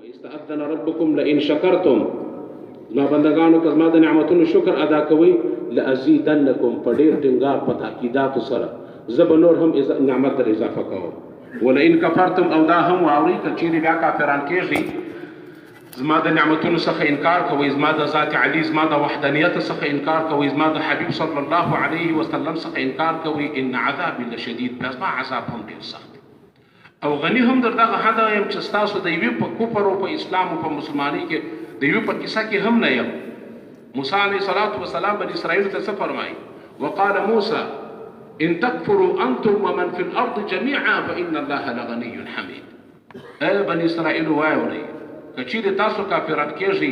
استأذن ربكم لئن شکرتم ما بندگانو که زما د نعمتونو شکر ادا کوئ لازیدنکم په ډېر ټینګار په تاکیداتو سره زه به نور هم نعمت در اضافه کوم ولئن کفرتم او دا هم واورئ که چیرې بیا کافران کېږئ زما د نعمتونو څخه انکار کوئ زما د ذات علی زما د وحدانیت څخه انکار کوئ زما د حبیب صلی الله علیه وسلم څخه انکار کوئ ان عذابي لشدید بیا زما عذاب هم ډېر سخت او غنی هم در دغه حد یم چې ستاسو د یوې په کفر او په اسلام او په مسلمانۍ کې د یوې په کیسه کې هم نه یم موسی علیه الصلاة والسلام بني اسرائیلو ته څه فرمایي وقال موسی ان تکفروا انتم ومن في الارض جميعا فان الله لغني حمید ای بني اسرائیلو واورئ که چیرې تاسو کافران کېږئ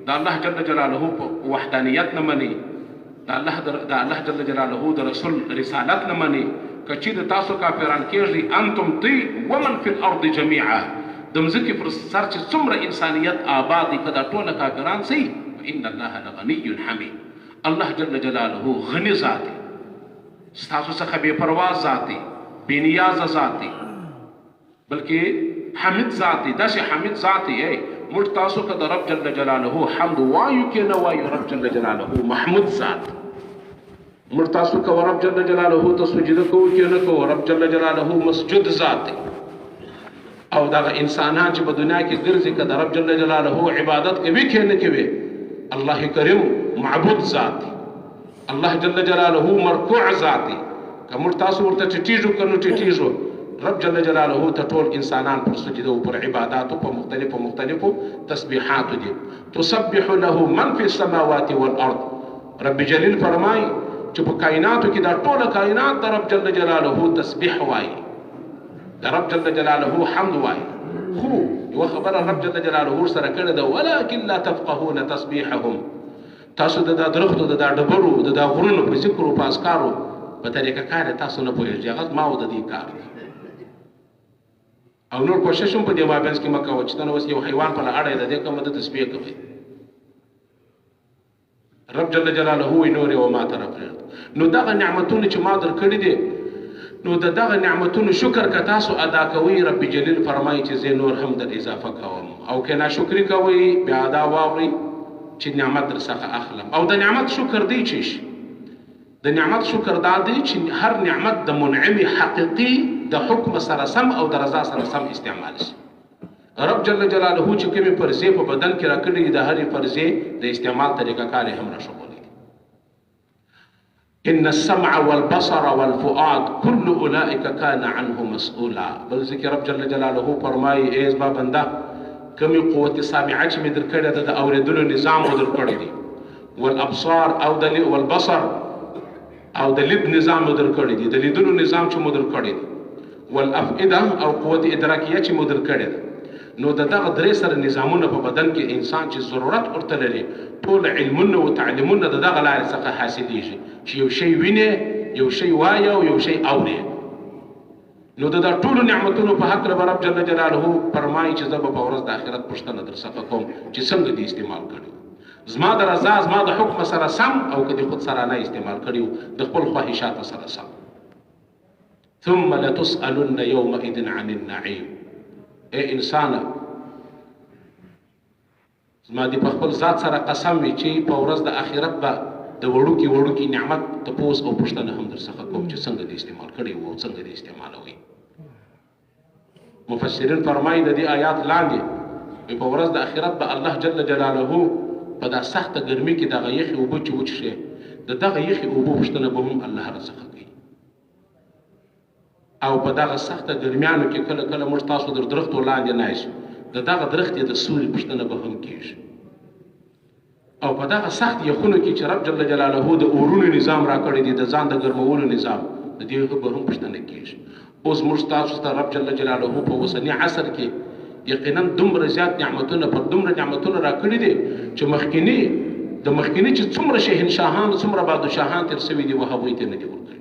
د الله جل جلاله په وحدانیت نه منئ د الله جل جلاله د رسول رسالت نه منئ که چیرې تاسو کافران کېږئ انتم تی ومن فی الارض جمیعا د مځکې پر سر چې څومره انسانیت آباد دي که دا ټوله کافران سي فان الله لغني حمید الله جل جلاله غني ذات دی ستاسو څخه بې پروا ذات دی بې نیازه ذات دی بلکې حمید ذات دی داسې حمید ذات دی موږ تاسو که د رب جل جلاله حمد وایو که نه وایو رب جل جلاله محمود ذات موږ تاسو که رب جل جلاله ته سجده کوو که نه کوو رب جل جلاله مسجد ذات دی او دغه انسانان چې په دنیا کې ګرځي که د رب جل جلاله عبادت کوي که نه کوي الله کریم معبود ذات دی الله جل جلاله مرکوع ذات دی که موږ تاسو ورته ټیټیږو که نه ټیټیږو رب جل جلاله ته ټول انسانان پر سجده او پر عباداتو په مختلفو تسبیحاتو دي تسبح له من فی السماوات والارض رب جلیل فرمای چې په کائناتو کې دا ټوله کائنات د رب جل جلاله تسبیح وایي د رب جل جلاله حمد وایي خو یوه خبره رب جل جلاله سره کړې ده ولکن لا تفقهون تسبیحهم تاسو د دا درختو د دا ډبرو د دا غرونو په ذکر او په اذکارو په طریقه کار تاسو نه پوهېږئ هغه ما او د دې کار دی او نور کوشش هم په دې مابینځ کې مه کوه چې ته نو اوس یو حیوان په اړه د دې کومه د تسبیح کوئ رب جل جلاله وی نور یو ما طرف نو دغه نعمتونه چې ما درکړي دي نو دغه نعمتونو شکر که تاسو ادا کوئ رب جلیل فرمایي چې زه نور هم در اضافه کوم او که ناشکري کوئ بیا دا واورئ چې نعمت در څخه اخلم او د نعمت شکر دی چې د نعمت شکر دا دی چې هر نعمت د منعم حقیقي د حکم سره سم او د رضا سره سم استعمال شي رب جل جلاله چې کومې فرضې په بدن کې راکړي د هرې فرضې د استعمال طریقه کار هم راښودلی ان السمع والبصر والفؤاد كل اولئك كان عنه مسؤولا بل ذکر رب جل جلاله فرمایي ای زما بنده کومې قوت سامعه چې مې درکړې ده د اورېدلو نظام مو درکړی دی والابصار او والبصر او د لید نظام مو درکړی دی د لیدلو نظام چې مو درکړی دی والافئده او قوت ادراکیه چې مو درکړی ده نو دغه درې سره نظامونه په بدن کې انسان چې ضرورت ورته لري ټول علمونه او تعلیمونه دغه لارې څخه حاصلېږي چې یو شی ویني یو شی وایي او یو شی اوري نو د ټولو نعمتونو په حق رب جل جلاله فرمایي چې زه به په ورځ د آخرت پوښتنه در څخه کوم چې څنګه دې استعمال کړي زما د رضا زما د حکم سره سم او که د خود سره نه استعمال کړي د خپل خواهشاتو سره سم ثم لتسألن يومئذ عن النعيم اے انسانه زما دې په خپل ذات سره قسم وي چې په ورځ د آخرت به د وړوکي نعمت تپوس او پوښتنه هم در څخه کوم چې څنګه دې استعمال کړی وو څنګه دې استعمالوئ مفسرین فرمایي د دې آیات لاندې په ورځ د آخرت به الله جل جلاله په دا سخته ګرمي کې دغه یخې اوبه چې وڅښې د دغه یخې اوبو پوښتنه به هم الله راڅخه کوي او په دغه سخته ګرمیانو کې کله کله موږ تاسو در درختو لاندې نایسو د دغه درخت د سوري پوښتنه به هم کېږي او په دغه سخت یخونو کې چې رب جل جلاله د اورونو نظام راکړی دی د ځان د ګرمولو نظام د دې به هم پوښتنه کېږي اوس موږ تاسو ته رب جل جلاله په اوسني عصر کې یقینا دومره زیات نعمتونه پر دومره نعمتونه راکړي دي چې مخکیني چې څومره شهنشاهان څومره بادشاهان تېر سوي دي هغوی ته نه دي ورکړي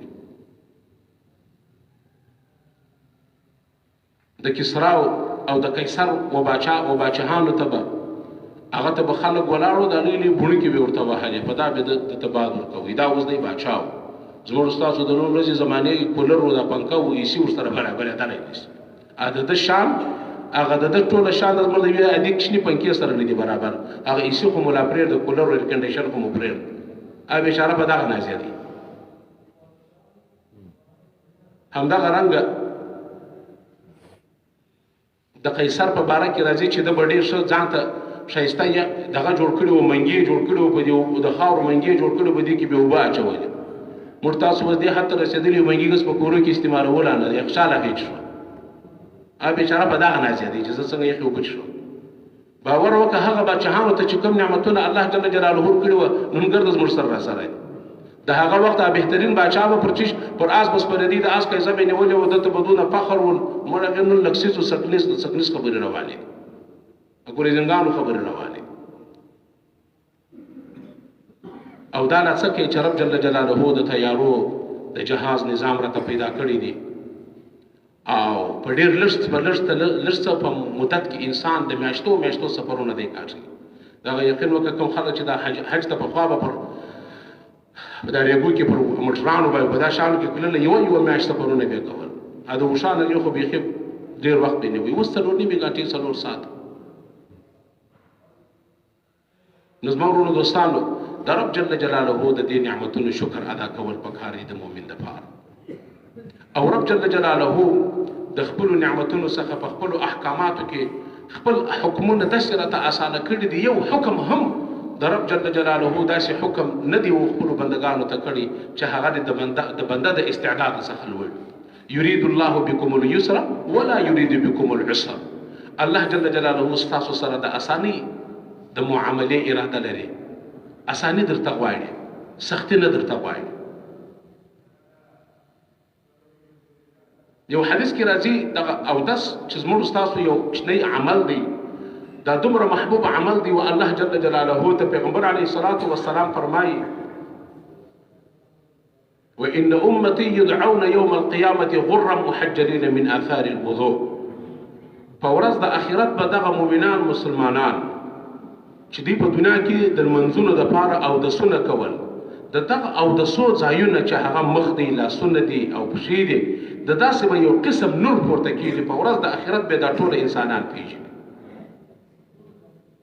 د کسرا او د قیصر و باچهانو ته به هغه ته به خلک ولاړو د لوی بڼې کې به ورته وهلې په دا به د تبادل کوي دا اوس دی باچا و زموږ ستاسو د نن ورځې زمانې کولر و د پنکه و ایسي ورسره برابرېدلی نشي د شان هغه د ټوله شان د مرده یو ادي کښنی پنکې سره نه دي برابر هغه ایسی خو مولا پرېږد د کولر ایر کنډیشن خو مو پرېږد هغه بېچاره په دغه نازیه دی همدغه رنګه د قیصر په باره کې راځي چې د به ډېر ښه ځان ته ښایسته دغه جوړ کړي وو منګې جوړ کړي وو په دې د خاورو منګې جوړ کړي وو په دې کې بې اوبه اچولې موږ تاسو اوس دې حد ته رسېدلي یو منګي ګس په کورو کې استعمالول نه دی خوشحاله هېڅ شو هغه بېچاره په دغه نازیه دی چې زه څنګه یخې اوبه څښم باور وکړه هغه بادشاهانو ته چې کوم نعمتونه الله جل جلاله کړي وه نن ګرده زموږ سره راسره دی د هغه وخت بهترین بادشاه به پر آس بس پردي د آس قیصه به نیولې وه دلته به دونه فخر ول موږ هغې نن لکسیس و سکنیس خبرې روانې دي ګورېزنګانو خبرې روانې او دا لا څه کوي چې رب جل جلاله د تیارو د جهاز نظام راته پیدا کړی دی او په ډېر لږ څه په مدت کې انسان د میاشتو سفرونه دی کاږي دغه یقین وکړه کوم خلک چې دا حج ته پخوا به پر دا ریګو کې پر موټرانو به په دا شانو کې تلله یوه میاشت سفرونه به یې کول د اوښانو یو خو بیخي ډېر وخت به نه وي اوس 4 نیمې غنټې 4 ساعته نو زما ورونو دوستانو د رب جل جلاله د دې نعمتونو شکر ادا کول پکار دی د مؤمن دپاره او رب جل جلاله د خپلو نعمتونو څخه په خپلو احکاماتو کې خپل حکمونه داسې راته اسانه کړي دي یو حکم هم د رب جل جلاله داسې حکم نه دی خپلو بندګانو ته کړي چې هغه د بنده د استعداد څخه لوړ یرید الله بكم اليسر ولا يريد بكم العسر الله جل جلاله ستاسو سره د اساني د معاملې اراده لري اساني درته غواړي سختي نه درته غواړي یو حدیث کې راځي دغه اودس چې زموږ ستاسو یو کوچنی عمل دی دا دومره محبوب عمل دی و الله جل جلاله ته پیغمبر علیه الصلاة والسلام فرمایي وإن أمتي يدعون يوم القيامة غرا محجلين من آثار الوضوء فورز د آخرت به دغه مؤمنان مسلمانان چې دوی په دنیا کې د لمنځونو دپاره اودسونه کول د دغه اودسو ځایونه چې هغه مخ دی لاسونه دي او پښې دي د داسې به یو قسم نور پورته کېږي په ورځ د آخرت به دا ټول انسانان پېژني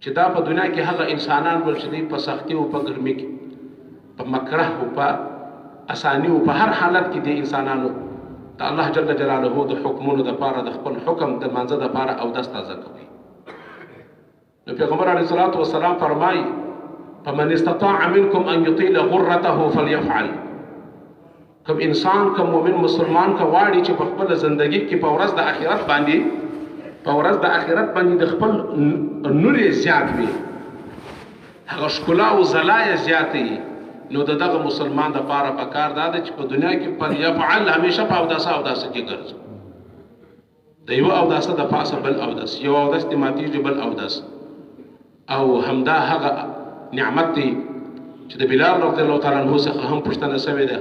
چې دا په دنیا کې هغه انسانان ول چې دوی په سختي او په ګرمۍ کې په مکره او په اساني او په هر حالت کې دي انسانانو د الله جل جلاله د حکمونو دپاره د خپل حکم د مانځه دپاره اودس تازه کوي نو پیغمبر علیه الصلاة والسلام فرمایي فمن استطاع منكم ان يطيل غرته فليفعل کوم انسان کوم مؤمن مسلمان کا واړي چې په خپل ژوندۍ کې په ورځ د آخرت باندې د خپل نور زیات وي هغه ښکلا او ځلا یې زیاتې نو دغه مسلمان دپاره پکار دا ده چې په دنیا کې فلیفعل همیشه په اوداسه کې ګرځي د یو اوداسه د پاسه بل اودس یو اودس دې ماتېږي بل اودس او همدا هغه نعمت دی چې د بلال رضی الله تعالی عنه څخه هم پوښتنه شوې ده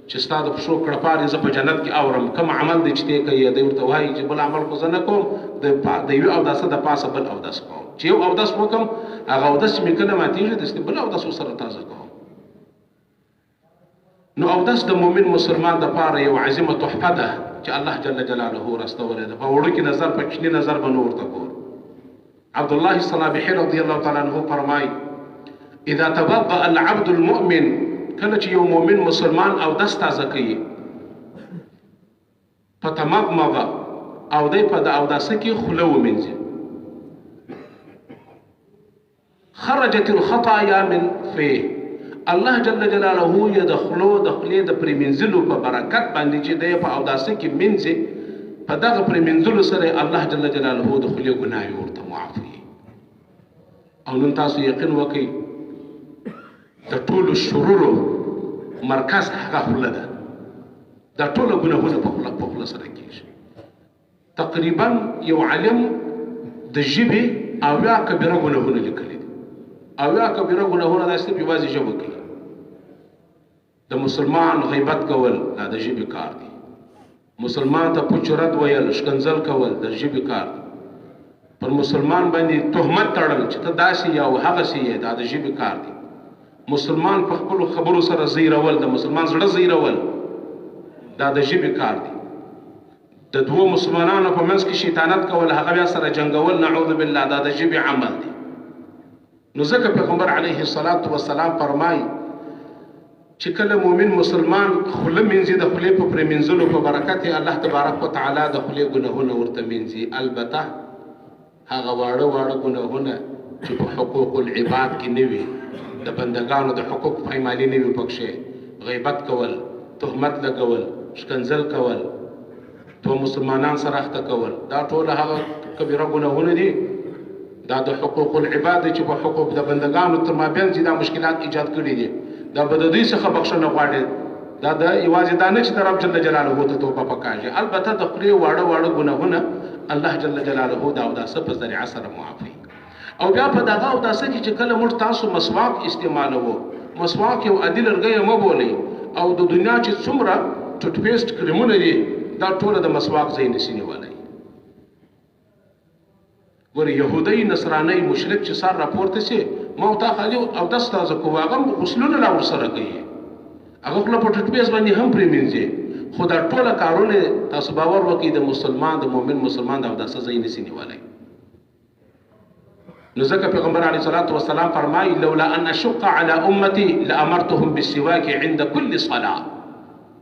چې ستا د پښو کړپارې زه په جنت کې اورم کوم عمل دی چې ته کوي دی ورته وایي چې بل عمل خو زه نه کوم د یو اوداسه د پاسه بل اودس کوم چې یو اودس وکړم هغه اودس چې مې کله ماتېږي داسې بل اودس ورسره تازه کوم نو اودس د مؤمن مسلمان دپاره یو عظیمه تحفه ده چې الله جل جلاله راستولی ده په وړوکي نظر په کوچني نظر به نه ورته ګور عبدالله الصنابحي رضی الله تعالی عنه فرمایي اذا توضأ العبد المؤمن کله چې یو مؤمن مسلمان اودس تازه کوي فتمضمض او دی په د اوداسه کې خوله ومینځي خرجت الخطايا من فيه الله جل جلاله یې د خولې د پرېمینځلو په برکت باندې چې دی په اوداسه کې مینځي په دغه پرېمینځلو سره الله جل جلاله د خولې ګناه ورته معافوي او نن تاسو یقین وکئ د ټولو شرورو مرکز هغه خوله ده دا ټوله ګناهونه په خوله سره کېږي تقریبا یو عالم د ژبې اویا کبیره ګناهونه لیکلي دي اویا کبیره ګناهونه دا صرف یوازې ژبه کوي د مسلمان غیبت کول دا د ژبې کار دی مسلمان ته پوچ رد ویل شکنځل کول د ژبې کار دی پر مسلمان باندې تهمت تړل چې ته داسې یا هغسې یې دا د ژبې کار دی مسلمان په خپلو خبرو سره زیرول د مسلمان زړه زیرول دا د ژبې کار دی د دوو مسلمانانو په منځ کې شیطانت کول هغه بیا سره جنګول نعوذ بالله دا د ژبې عمل دی نو ځکه پیغمبر علیه الصلاة والسلام فرمایي چې کله مؤمن مسلمان خوله مینځي د خولې په پرې مینځلو په برکت الله تبارک وتعالی د خولې ګناهونه ورته مینځي البته هغه واړه واړه ګناهونه چې په حقوق العباد کې نه وي د بندګانو د حقوق پایمالي نه وي پکښې غیبت کول تهمت لګول شکنځل کول تو مسلمانان سره اخته کول دا ټول هغه کبیره ګناهونه دي دا د حقوق العباد چې په حقوق د بندګانو تر مابین چې دا مشکلات ایجاد کړي دي دا به د دوی څخه بخښنه غواړي دا د یوازې دا نه چې د رب جل جلاله ته توبه پکاږي البته د خولې واړه واړه ګناهونه الله جل جلاله دا اوداسه په ذریعه سره معافي او بیا په دغه اوداسه کې چې کله موږ تاسو مسواک استعمالوو مسواک یو عادي لرګی مه بولئ او د دنیا چې څومره ټوټ پیسټ کرمونه دي دا ټول د مسواک ځای نشي نیولی ګورې یهودی نصرانی مشرک چې سر راپورته شي ما ورته خالي اودس تازه کوو هغه غسلونه لا ورسره کوي هغه خوله په ټوټ پیسټ باندې هم پرېمینځي خو دا ټوله کارونه تاسو باور وکړئ د مسلمان د مؤمن مسلمان د اوداسه ځای نشي نیولی نو ځکه پیغمبر علیه الصلاة والسلام فرمایي لولا ان اشق على امتي لامرتهم بالسواك عند كل صلاه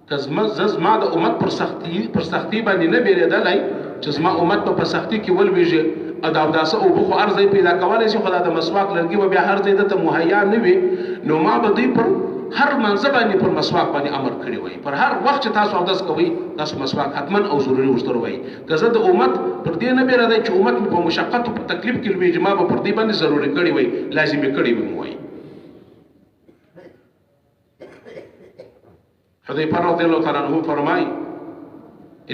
که زما د امت پر سختی باندې نه بیرېدلی چې زما امت په سختی کې ولویږي او د اوداسه اوبه خو هر ځای پیدا کولی شي خو دا د مسواک لرګي به بیا هر ځای دته مهیا نه وي نو ما به دوی پر هر منځه باندې پر مسواک باندې امر کړی وای پر هر وخت چې تاسو اودس کوئ تاسو مسواک حتما او ضروري ورسره وای که زه د امت پر دې نه بیرېدی چې امت په مشقت او په تکلیف کې لویږي ما به پر دې باندې ضروري کړی وای لازمي کړی وای وای حذیفه رضی الله تعالی عنہ فرمای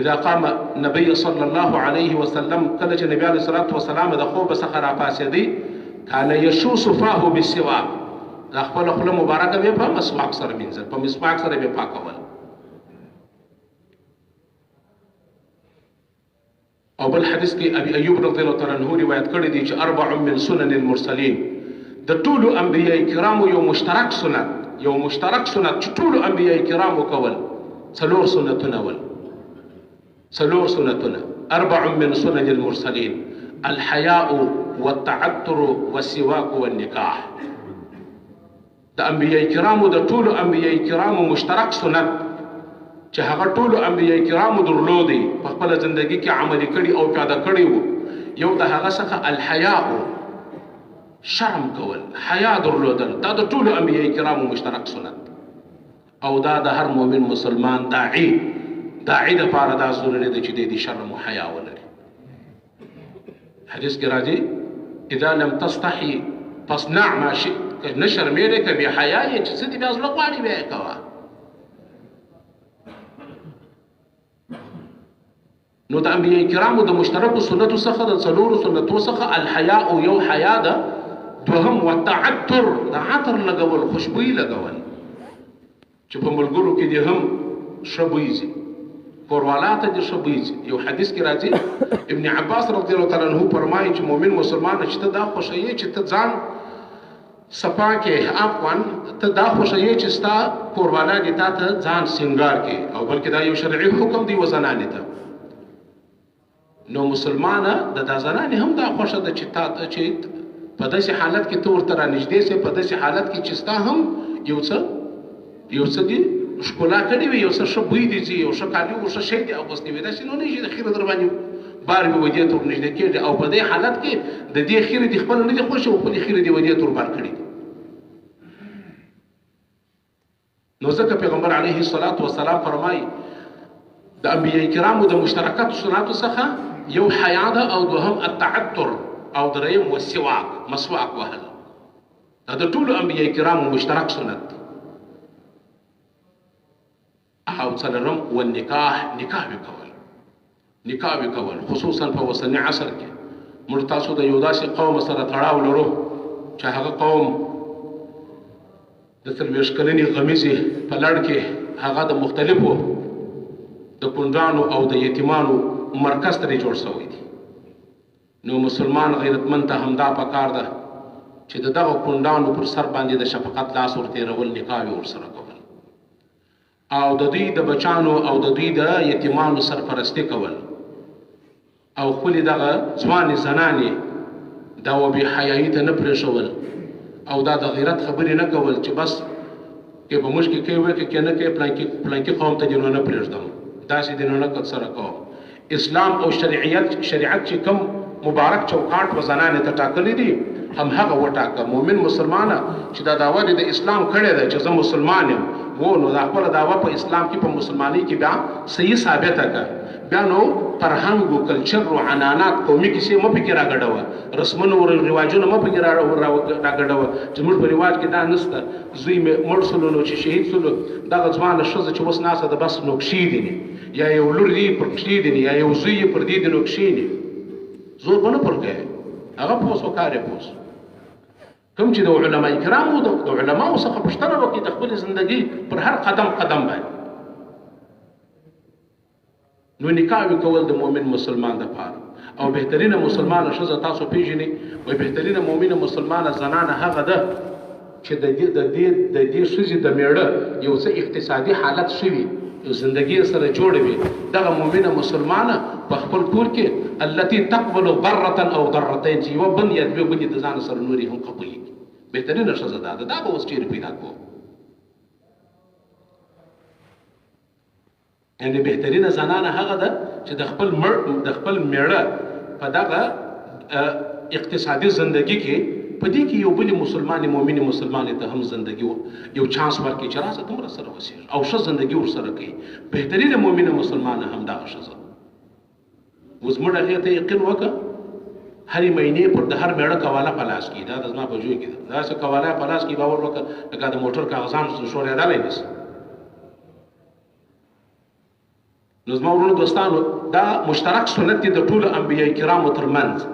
اذا قام نبی صلی الله علیه وسلم کله چې نبی علیه الصلاة والسلام د خوب څخه راپاسېدی کان یشوس فاه بالسواک دا خپل خوله مبارکه به په مسواک سره مینځل په مسواک سره به پاکول او بل حدیث کې ابي ایوب رضی الله تعالی عنہ روایت کړی دی چې 4 من سنن المرسلین د ټولو انبیاء کرامو یو مشترک سنت چې ټولو انبیاء کرامو کول څلور سنتونه 4 من سنن المرسلین الحياء والتعطر والسواك والنكاح د انبیاء کرامو د ټولو انبیاء کرامو مشترک سنت چې هغه ټولو انبیاء کرامو درلودي په خپل ژوندۍ کې عملي کړي او پیاده کړي وو یو د هغه څخه الحياء شرم کول حیا درلودل دا د ټولو انبیاء کرامو مشترک سنت او دا د هر مؤمن مسلمان داعی دپاره دا ضروري ده چې د شرم او حیا ولري حدیث کې راځي اذا لم تستحي فاصنع ما شئت که نه شرمېږې که بې حیا یې چې څه دې بیا زړه غواړي بیا یې کوه نو د انبیاء کرامو د مشترکو سنتو څخه د څلورو سنتو څخه الحیا او یو حیا ده دوهم والتعطر د عطر لګول خوشبویي لګول چې په ملګرو کې دې هم ښه بوی ځي کوروالا ته دې ښه بوی ځي یو حدیث کې راځي ابن عباس رضی الله تعالی عنہ فرمایي چې مؤمن مسلمان چې ته دا خوښوي چې ته ځان صفا کې افغان ته دا خوښوي چې ستا کوروالا دې تا ته ځان سنگار کې او بلکې دا یو شرعي حکم دی وزنانې ته نو مسلمانه د دا زنانې هم دا خوښه ده چې تا ته چې په داسې حالت کې ته ورته رانږدې سې په داسې حالت کې چې ستا هم یو څه دې ښکلا کړې وي یو څه ښه بوی دي ځي یو ښه کالي او ښه شی دې اغوستی وي داسې نو نه شي د خیره در باندې بار مې ودې ته ورنږدې کېږي او په دې حالت کې د دې خیره دې خپله نه دي خوښه او خپلې خیره دې ودې ته وربار کړي نو ځکه پیغمبر علیه الصلاة والسلام فرمایي د انبیاء کرامو د مشترکاتو سنتو څخه یو حیا ده او دوهم التعطر او دریم والسواک مسواک وهل دا د ټولو انبیاء کرامو مشترک سنت دی او څلورم والنکاح نکاح وکول خصوصا په اوسني عصر کې موږ تاسو د یو داسې قوم سره تړاو لرو چې هغه قوم د 30 کلنې غمیزې په لړ کې هغه د مختلفو د کونډانو او د یتیمانو مرکز ترې جوړ شوی دی نو مسلمان غیرتمند ته همدا پکار ده چې دغه کونډانو پر سر باندې د شفقت لاس ورتېرول نکاح ورسره کول او د دوی د بچانو او د دوی د یتیمانو سرپرستی کول او خپلې دغه ځوانې زنانې دا وبې حیایي ته نه پرېښول او دا د غیرت خبرې نه کول چې بس کې په موږ کې کوي وکړي که نه کوي پلانکي قوم ته دې نو نه پرېږدم داسې دې نو نه سره کوم اسلام او شریعت چې کوم مبارک چوکاټ و زنانې ته ټاکلی دي هم هغه وټاکه مؤمن مسلمانه چې دا دعوه دې د اسلام کړې ده چې زه مسلمان یم نو دا خپله دعوه په اسلام کې په مسلمانۍ کې بیا صحیح ثابته کړه بیا نو فرهنګ و کلچر و عنانات قومي کیسې مه پکې راګډوه رسمونه و رواجونه مه پکې راګډوه چې موږ په رواج کې دا نشته زوی مې مړ سلو نو چې شهید سلو دغه ځوانه ښځه چې اوس ناسته ده بس نو کښېدنې یا یو لور دي پر کښېدنې یا یو زوی یې پر دې دي نو کښېني زور به نه پر کوي هغه پوس و کار یې پوس کوم چې د علما کرامو د علماو څخه پوښتنه وکړي د خپلې زندګۍ پر هر قدم باندې نو نکاح کول د مؤمن مسلمان دپاره او بهترینه مسلمانه ښځه تاسو پیژنئ وایي بهترینه مؤمنه مسلمانه زنانه هغه ده چې د دې ښځې د میړه یو څه اقتصادي حالت شوي زندگی سره جوړ وي دغه مؤمنه مسلمانه په خپل کور کې التي تقبل ضره او ضرتين چې یو بند یا دوه بندي د ځان سره نوري هم قبولي بهترینه ښځه ده دا به اوس چیرې پیدا کوو یعنی بهترینه زنانه هغه ده چې د خپل میړه په دغه اقتصادي زندگی کې په دې کې یو بل مسلمان مؤمن مسلمان ته هم زندگی یو چانس ورکړي چې راځه تم سره وسیږي او ښه زندگی ورسره کوي بهترینه مؤمن مسلمان هم دغه ښځه اوس موږ هغې ته یقین وکړه هرې مهینې پر د هر میړه کواله په لاس کې دا د زما په ژوند کې ده داسې کواله په لاس کې باور وکړه لکه د موټر کاغذان شورېدلی نشي نو زما ورونو دوستانو دا مشترک سنت دی د ټولو انبیاء کرامو ترمنځ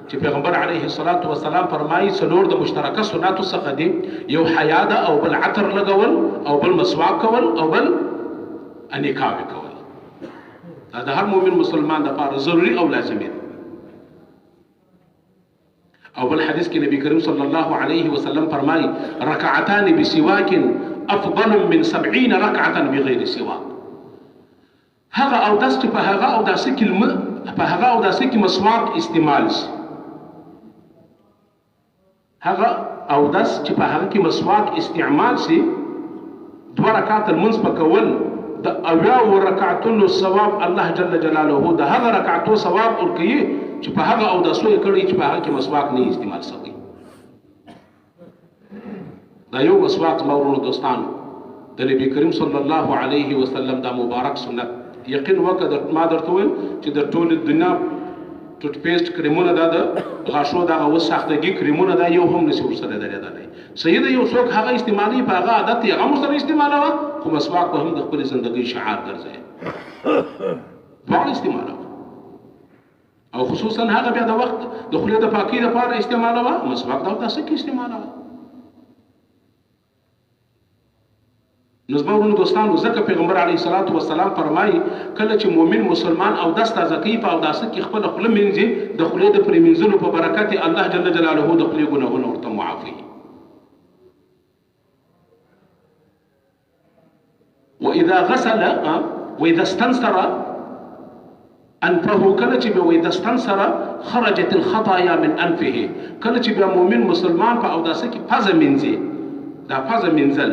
چې پیغمبر علیه الصلاة والسلام فرمایي څلور د مشترکه سنتو څخه دي یو حیا ده او بل عطر لګول او بل مسواک کول او بل نکاح کول دا د هر مؤمن مسلمان دپاره ضروري او لازمي دی او بل حدیث کې نبی کریم صلی الله علیه وسلم فرمایي رکعتان بسواک افضل من 70 رکعه بغیر سواک هغه او داس چې په هغه او داسې کې مسواک استعمال شي هغه او داس چې په هغه کې مسواک استعمال شي 2 رکعات المنځ په کول د اویاو رکعتونو ثواب الله جل جلاله د هغه رکعتو ثواب ورکوي چې په هغه او داسو یې کړی چې په هغه کې مسواک نه استعمال شوی دا یو مسواک مورونو دوستانو د نبی کریم صلی الله علیه وسلم دا مبارک سنت یقین وکړه ما درته ویل چې د ټولې دنیا ټوټ پیسټ کریمونه دا د غاښو دغه وساختګي کریمونه دا یو هم نشي ورسره درېدلی صحیح ده یو څوک هغه استعمالوي په هغه عادت یې هغه ورسره استعمالوه خو مسواک به هم د خپلې زندګۍ شعار ګرځوي دواړه استعمالوه او خصوصا هغه بیا د وخت د خولې د پاکۍ دپاره استعمالوه مسواک دا داسې کې استعمالوه نو زما ورونو دوستانو ځکه پیغمبر علیه الصلاة والسلام فرمایي کله چې مؤمن مسلمان اودس تازه کوي په اوداسه کې خپله خوله مینځي د خولې د پرې مینځلو په برکت الله جل جلاله د خولې ګناهونه ورته معافوي واذا استنصر انفه کله چې واذا استنصر خرجت الخطايا من انفه کله چې بیا مؤمن مسلمان په اوداسه کې پزه مینځي دا پزه مینځل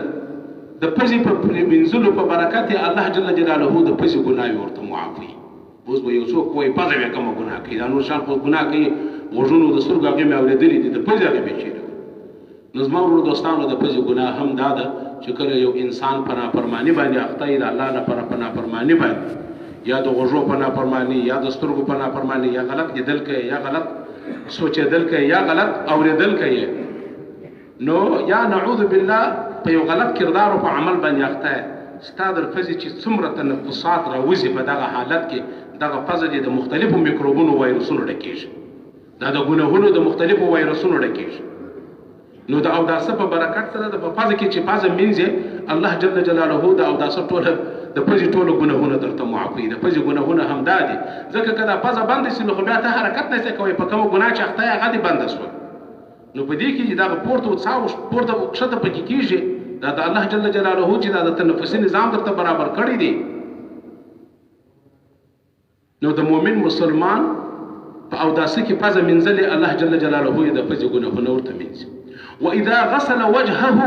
د پزې په منځلو په برکت الله جل جلاله د پزې ګناه ورته معافوي اوس به یو څوک وایي پزه بیا کومه ګناه کوي دا نور شان خو ګناه کوي غوږونو د سترګو هغې مې اورېدلي دي د پزې هغې بیا چیرې نو زما ورونو دوستانو د پزې ګناه هم دا ده چې کله یو انسان په نافرماني باندې اخته وي د الله لپاره په نافرماني باندې یا د غوږو په نافرماني یا د سترګو په نافرماني یا غلط لیدل کوي یا غلط سوچېدل کوي یا غلط اورېدل کوي نو یا نعوذ بالله په یو غلط کردار او په عمل باندې اخته ستا در پزې چې څومره تنفسات راوځي په دغه حالت کې دغه پزه د مختلفو میکروبونو وایرسونو ډکېږي دا د ګناهونو د مختلفو وایرسونو ډکېږي نو د اوداسه په برکت سره د پزه کې چې پزه مینځي الله جل جلاله د اوداسه ټوله د پزې ټولو ګناهونه درته معافوي د پزې ګناهونه هم دا دي ځکه که دا پزه بنده شي نو خو بیا ته حرکت نشې کوی په کومه ګناه چې اخته یې هغه دې بنده شوه نو په دې کې دغه پورته وڅاو پورته کښته پکې کېږي دا د الله جل جلاله چې دا د تنفسي نظام درته برابر کړی دی نو د مؤمن مسلمان په اوداسه کې پزه منځلې الله جل جلاله یې د پزې ګناهونه ورته مینځي. واذا غسل وجهه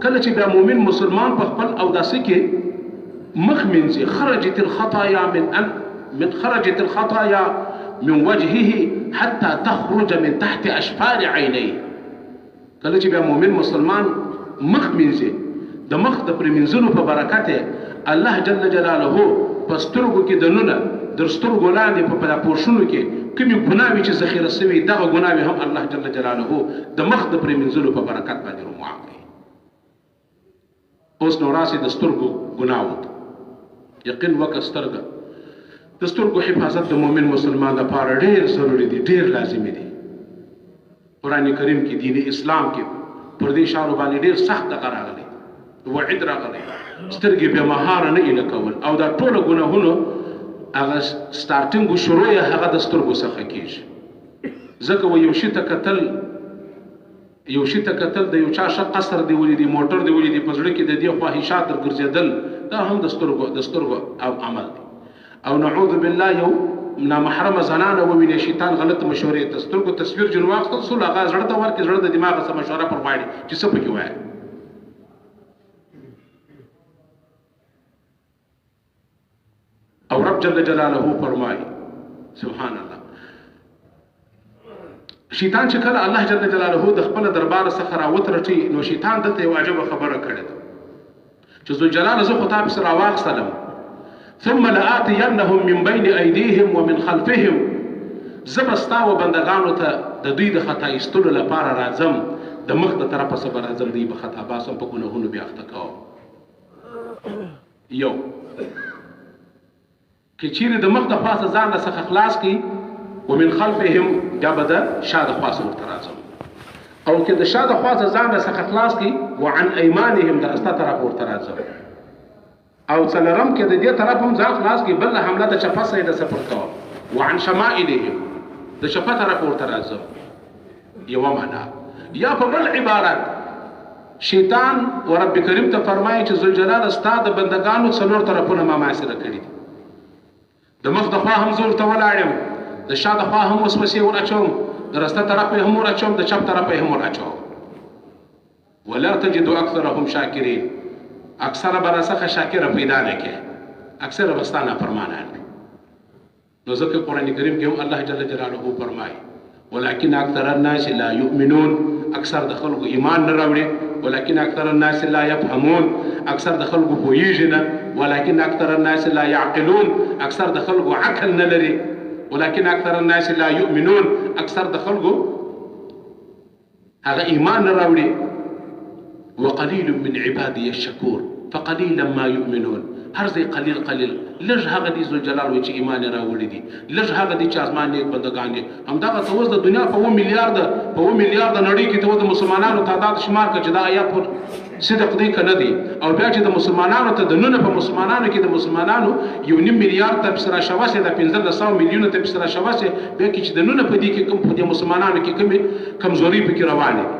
کله چې بیا مؤمن مسلمان په خپل اوداسه کې مخ مینځي خرجت الخطايا من وجهه حتى تخرج من تحت اشفار عينيه. کله چې بیا مؤمن مسلمان مخ مینځي د مخ د پرمنځلو په برکت الله جل جلاله په سترګو کې دنونه در سترګو لاندې په پورشونو کې کومې ګناوې چې ذخیره شوي دغه ګناوې هم الله جل جلاله د مخ د پرمنځلو په برکت باندې معاف کوي. اوس نو راسي د سترګو ګناو یقین وکړه سترګه د سترګو حفاظت د مؤمن مسلمان لپاره ډېر ضروري دی ډېر لازمي دی. قرآن کریم کې دین اسلام کې پر دې شارو باندې ډېر سخت دغه راغلی وعید راغلی سترګې بې مهاره نه ایله کول او دا ټوله ګناهونه هغه سټارټینګ شروع یې هغه د سترګو څخه کېږي. ځکه و یو شي ته کتل د یو چا ښه قصر دی ولیدي موټر دی ولیدي په زړه کې د دې خواهشات در ګرځېدل دا هم د سترګو عمل دی. او نعوذ بالله یو نامحرمه زنانه وویني شیطان غلط مشورې ته سترګو تصویر جن واخیستل سول هغه زړه ته ورکړي زړه د دماغ څخه مشوره پر غواړي چې څه پکې وایي. او رب جل جلاله فرمایي سبحان الله شیطان چې کله الله جل جلاله د خپل دربار څخه راوترټي نو شیطان دلته یو عجبه خبره کړې ده چې ذو جلال زه خو تاسو سره واخلم ثم لآتينهم من بين أيديهم ومن خلفهم زبستا و بندگانو ته د دوی د خطا ایستلو لپاره راځم د مخ د طرفه سره راځم دوی په خطا باسم په ګناهونو بیا اخته کوم. یو که چیرې د مخ د خواصه ځان له څخه خلاص کړي ومن خلفهم بیا به د شا د خواصه ورته راځم او که د شا د خواصه ځان له څخه خلاص کړي وعن ایمانهم د استا طرف ورته راځم او څلرم کې د دې طرف هم ځان خلاص کې بل حمله د چپه سره د سفر کوم وعن شمائلهم د چپه طرف ورته راځم. یو معنا یا په بل عبارت شیطان و رب کریم ته فرمایي چې ذل جلال استاد بندگانو څلور طرفونه ما معاصره کړی دي. د مخ د خوا هم زور ته ولاړم د شا د خوا هم وسوسې ورچوم د راسته طرف هم ورچوم د چپ طرف هم ورچوم. ولا تجد اکثرهم شاکرین اکثر براسخه شاکر پیدا نه کې اکثر بستانه فرمانان. نو ځکه قرآن کریم کې هم الله جل جلاله فرمایي ولكن اکثر الناس لا يؤمنون اکثر د خلکو ایمان نه راوړي ولكن اکثر الناس لا يفهمون اکثر د خلکو پوهیږي نه ولكن اکثر الناس لا يعقلون اکثر د خلکو عقل نه لري ولكن اکثر الناس لا يؤمنون اکثر د خلکو هغه ایمان نه راوړي. وقليل من عبادي الشكور فقليلا ما يؤمنون. هر ځای قلیل لږ هغه دي ذو جلال و چې ایمان راوړي دي لږ هغه دي چې آسمان نیک بندگان دي. همدغه ته اوس د دنیا په 1 میلیارد نړۍ کې ته د مسلمانانو تعداد شمار کړه چې دا آیات پر صدق دی که نه دی او بیا چې د مسلمانانو ته د نونه په مسلمانانو کې د مسلمانانو 1.5 میلیارد ته پسې راشوسې د 1500 میلیونه ته پسې راشوسې بیا کې چې د نونه په دې کې کوم په دې مسلمانانو کې کومې کمزوري پکې روانې دي.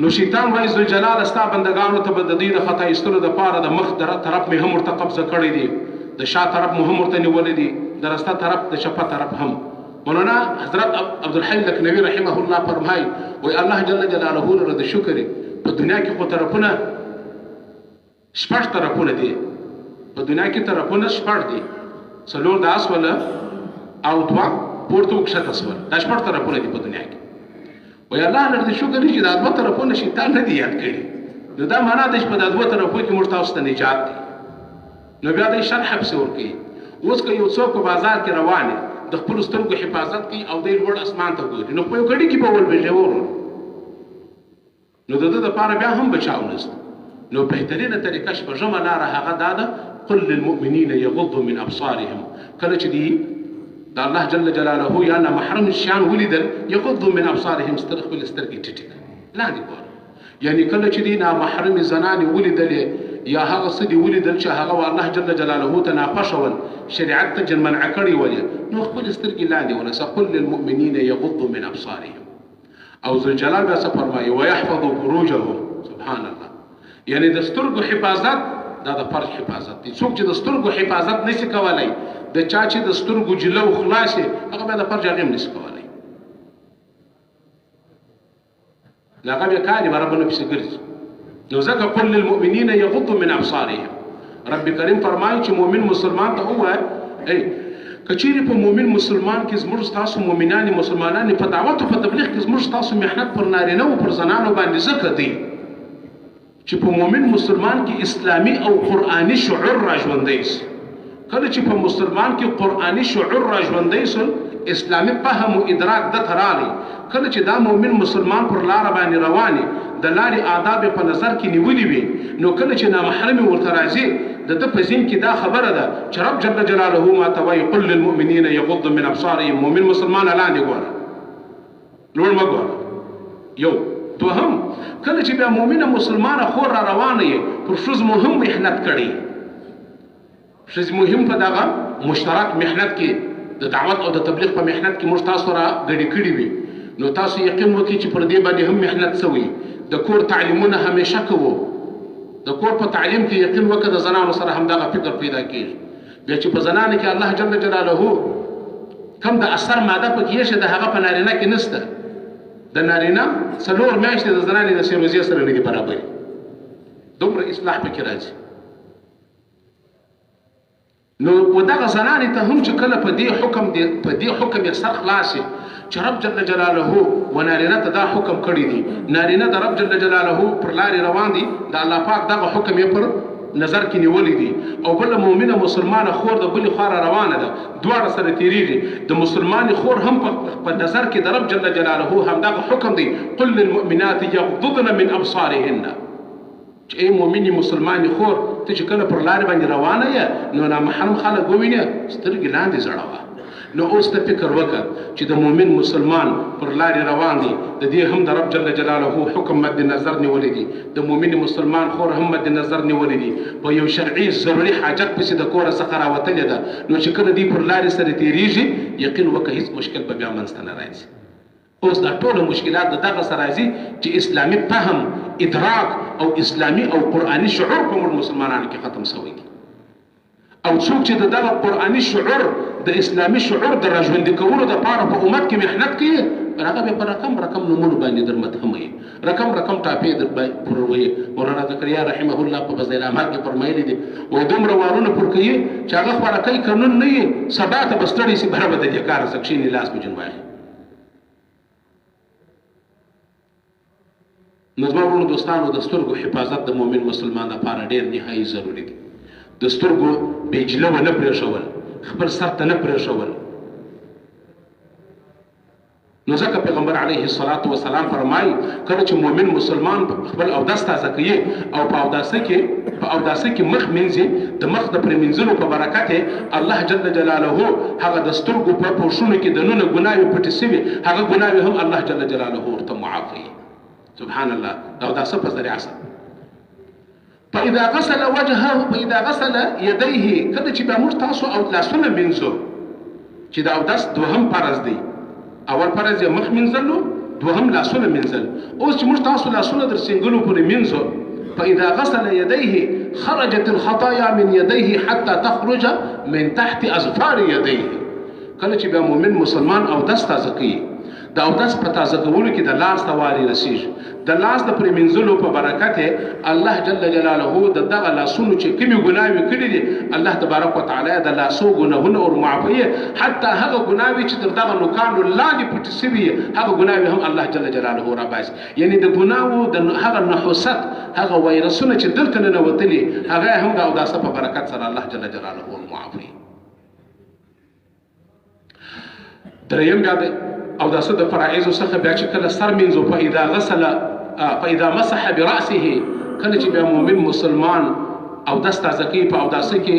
نو شیطان وایي ذو جلال استا بندگانو ته د دې د خطا ایستلو د پاره د مخ طرف مې هم ورته قبضه کړی دی د شا طرف مې هم ورته نیولې دي د راسته طرف د چپه طرف هم. مولانا حضرت عبدالحی لکنوی رحمه الله فرمایي وایي الله جل جلاله لره د شکر په دنیا کې خو طرفونه شپږ طرفونه دي په دنیا کې طرفونه شپږ دي څلور د اسوله او دوه پورته وکښته سول دا شپږ طرفونه دي په دنیا کې. وی الله لرد شکر چې دا دوه طرفونه شیطان نه دی یاد کړي نو دا معنا ده چې په دا دوه طرفو کې موږ تاسو ته نجات دی. نو بیا د شرح پسې ورکوي. اوس که یو څوک په بازار کې روان د خپلو سترګو حفاظت کوي او دی لوړ اسمان ته ګوري نو په یو ګړي کې به ولوېږي نو د ده دپاره بیا هم بچاو نشته. نو بهترینه طریقه شپږمه لاره هغه دا ده قل للمؤمنین یغضوا من ابصارهم. کله چې دی دا الله جل جلاله یا نه محرم شان ولیدل یغضوا من ابصارهم خپل سترګې ټیټې کړي لاندې ګوره یعنی کله چې دی نامحرم زنانې ولیدلې یا هغه څه دی ولیدل چې هغه الله جل جلاله ته ناخوښه ول شریعت ته جنمنع کړي ولې نو خپل سترګې لاندې ونیسه. قل للمؤمنین یغضوا من ابصارهم. او ذو جلال بیا څه فرمایي ویحفظوا فروجهم. سبحان الله یعنی د سترګو حفاظت دا د فرج حفاظت دی. څوک چې د سترګو حفاظت نشي کولای، د چا چې د سترګو جلو خلاص هغه بیا د فرج هغه نشي کولای، هغه بیا کاري برابر پسې ګرځي. نو ځکه قل للمؤمنین یغضوا من ابصارهم، رب کریم فرمایي چې مؤمن مسلمان ته ووایي کچېرې په مؤمن مسلمان کې زموږ ستاسو مؤمنان مسلمانان په دعوت او په تبلیغ کې زموږ ستاسو محنت پر نارینه او پر زنانو باندې ځکه دی چې په مؤمن مسلمان کې اسلامي او قرآني شعور را ژوندی شي. کله چې په مسلمان کې قرآني شعور را ژوندی شول، اسلامي فهم او ادراک د ترالی، کله چې دا مؤمن مسلمان پر لار باندې رواني د لارې آداب په نظر کې نیولې وي، نو کله چې نامحرم ورته راځي د په ذهن کې دا خبره ده چې رب جل جلاله ما توي قل للمؤمنین یغضوا من ابصارهم. مؤمن مسلمان لاندې ګوره، لوړ ما ګوره. یو دوهم، کله چې بیا مؤمنه مسلمانه خور را روانه یې پر ښځو مهم محنت کړي، ښځې مهم په دغه مشترک محنت کې د دعوت او د تبلیغ په محنت کې موږ تاسو را ګډې کړي وي، نو تاسو یقین وکړئ چې پر دې باندې هم محنت شوی. د کور تعلیمونه همیشه کوو، د کور په تعلیم کې یقین وکړه د زنانو سره هم دغه فکر پیدا کېږي. بیا چې په زنانو کې الله جل جلاله کم د اثر ماده پکې شي د هغه په نارینه کې نشته. د نارینه څلور میاشتې د زنانې د سیروزي سره نه دي برابر، دومره اصلاح پکې راځي. نو ودغه زنانې ته هم چې کله په دې حکم یې سر خلاص چې رب جل جلاله و نارینه ته دا حکم کړی دی، نارینه د رب جل جلاله پر لارې روان دي، د الله پاک دغه حکم یې پر نظر کې نیولې دي، او بل مؤمنه مسلمانه خور د بلې خوا روانه ده، دواړه سره تیریږي. د مسلمانې خور هم په نظر کې د رب جل جلاله هم دغه حکم دی قل للمؤمنات یغضضن من ابصارهن، چې ای مؤمنې مسلمانې خور ته چې کله پر لارې باندې روانه یې نو نامحرم خلک ووینه سترګې لاندې زړوه. نو اوس ته فکر وکړه چې د مؤمن مسلمان پر لارې روان دي، د دې هم د رب جل جلاله حکم مد نظر نیولې دي، د مؤمن مسلمان خور هم مد نظر نیولې دي، په یو شرعي ضروري حاجت پسې د کوره څخه راوتلې ده. نو چې کله دې پر لارې سره تیریږي یقین وکړه هیڅ مشکل به بیا منځته نه راځي. اوس دا ټول مشکلات د دغه سره راځي چې اسلامي فهم، ادراک او اسلامي او قرآني شعور په موږ مسلمانانو کې ختم شوی دی. او څوک چې دغه قرآني شعور د اسلامي شعور د راژوندي کولو دپاره په امت کې محنت کوي، هغه بیا په رقم نومونو باندې در متهموي، رقم ټاپې در پروي. مولانا زکریا رحمه الله په فضائل اعمال کې فرمایلی دي وایي دومره وارونه پر کوي چې هغه خپاره کوي قانون نه وي، سبا ته به ستړی شي بیا به د دې کار څه کښېني لاس په جنبایي. نو زما وروڼو دوستانو، د سترګو حفاظت د مؤمن مسلمان لپاره ډېر نهایي ضروري دی. د سترګو بېجله ونه پرېښول، خپل سر ته نه پرېښول. نو ځکه پیغمبر علیه الصلاة والسلام فرمایي کله چې مؤمن مسلمان خپل اودس تازه کوي او په اوداسه کې مخ مینځي، د مخ د پرېمینځلو په برکت الله جل جلاله هغه د سترګو په پوښونو کې دننه ګناوې پټې سوي، هغه ګناوې هم الله جل جلاله ورته معاف کوي. سبحان الله. د اوداسه په ذریعه سره فإذا غسل وجهه فإذا غسل يديه، کله چې بیا موږ تاسو او لاسونه مینځو، چې د اودس دوهم فرض دی، اول فرض یې مخ مینځلو، دوهم لاسونه مینځل. اوس چې موږ تاسو لاسونه در سینګلو پورې مینځو، فإذا غسل يديه خرجت الخطايا من يديه حتى تخرج من تحت أظفار يديه. کله چې بیا مؤمن مسلمان اودس تازه کوي، د اودس په تازه کولو کې د لاس ته واري رسیږي، د لاس د پرېمینځلو په برکت الله جل جلاله د دغه لاسونو چې کومې ګناوې کړي دي الله تبارک وتعالی د لاسو ګناهونه ور معافوي، حتی هغه ګناوې چې تر دغه نوکانو لاندې پټې سوي هغه ګناوې هم الله جل جلاله راباسي. یعنی د ګناوو د هغه نحوست، هغه وایرسونه چې دلته ننوتلي هغه هم د اوداسه په برکت سره الله جل جلاله ور معافوي. دریم بیا اوداسه د فرایضو څخه بیا چې کله سر مینځو، فإذا مسح برأسه، کله چې بیا مؤمن مسلمان اودس تازه کوي په اوداسه کې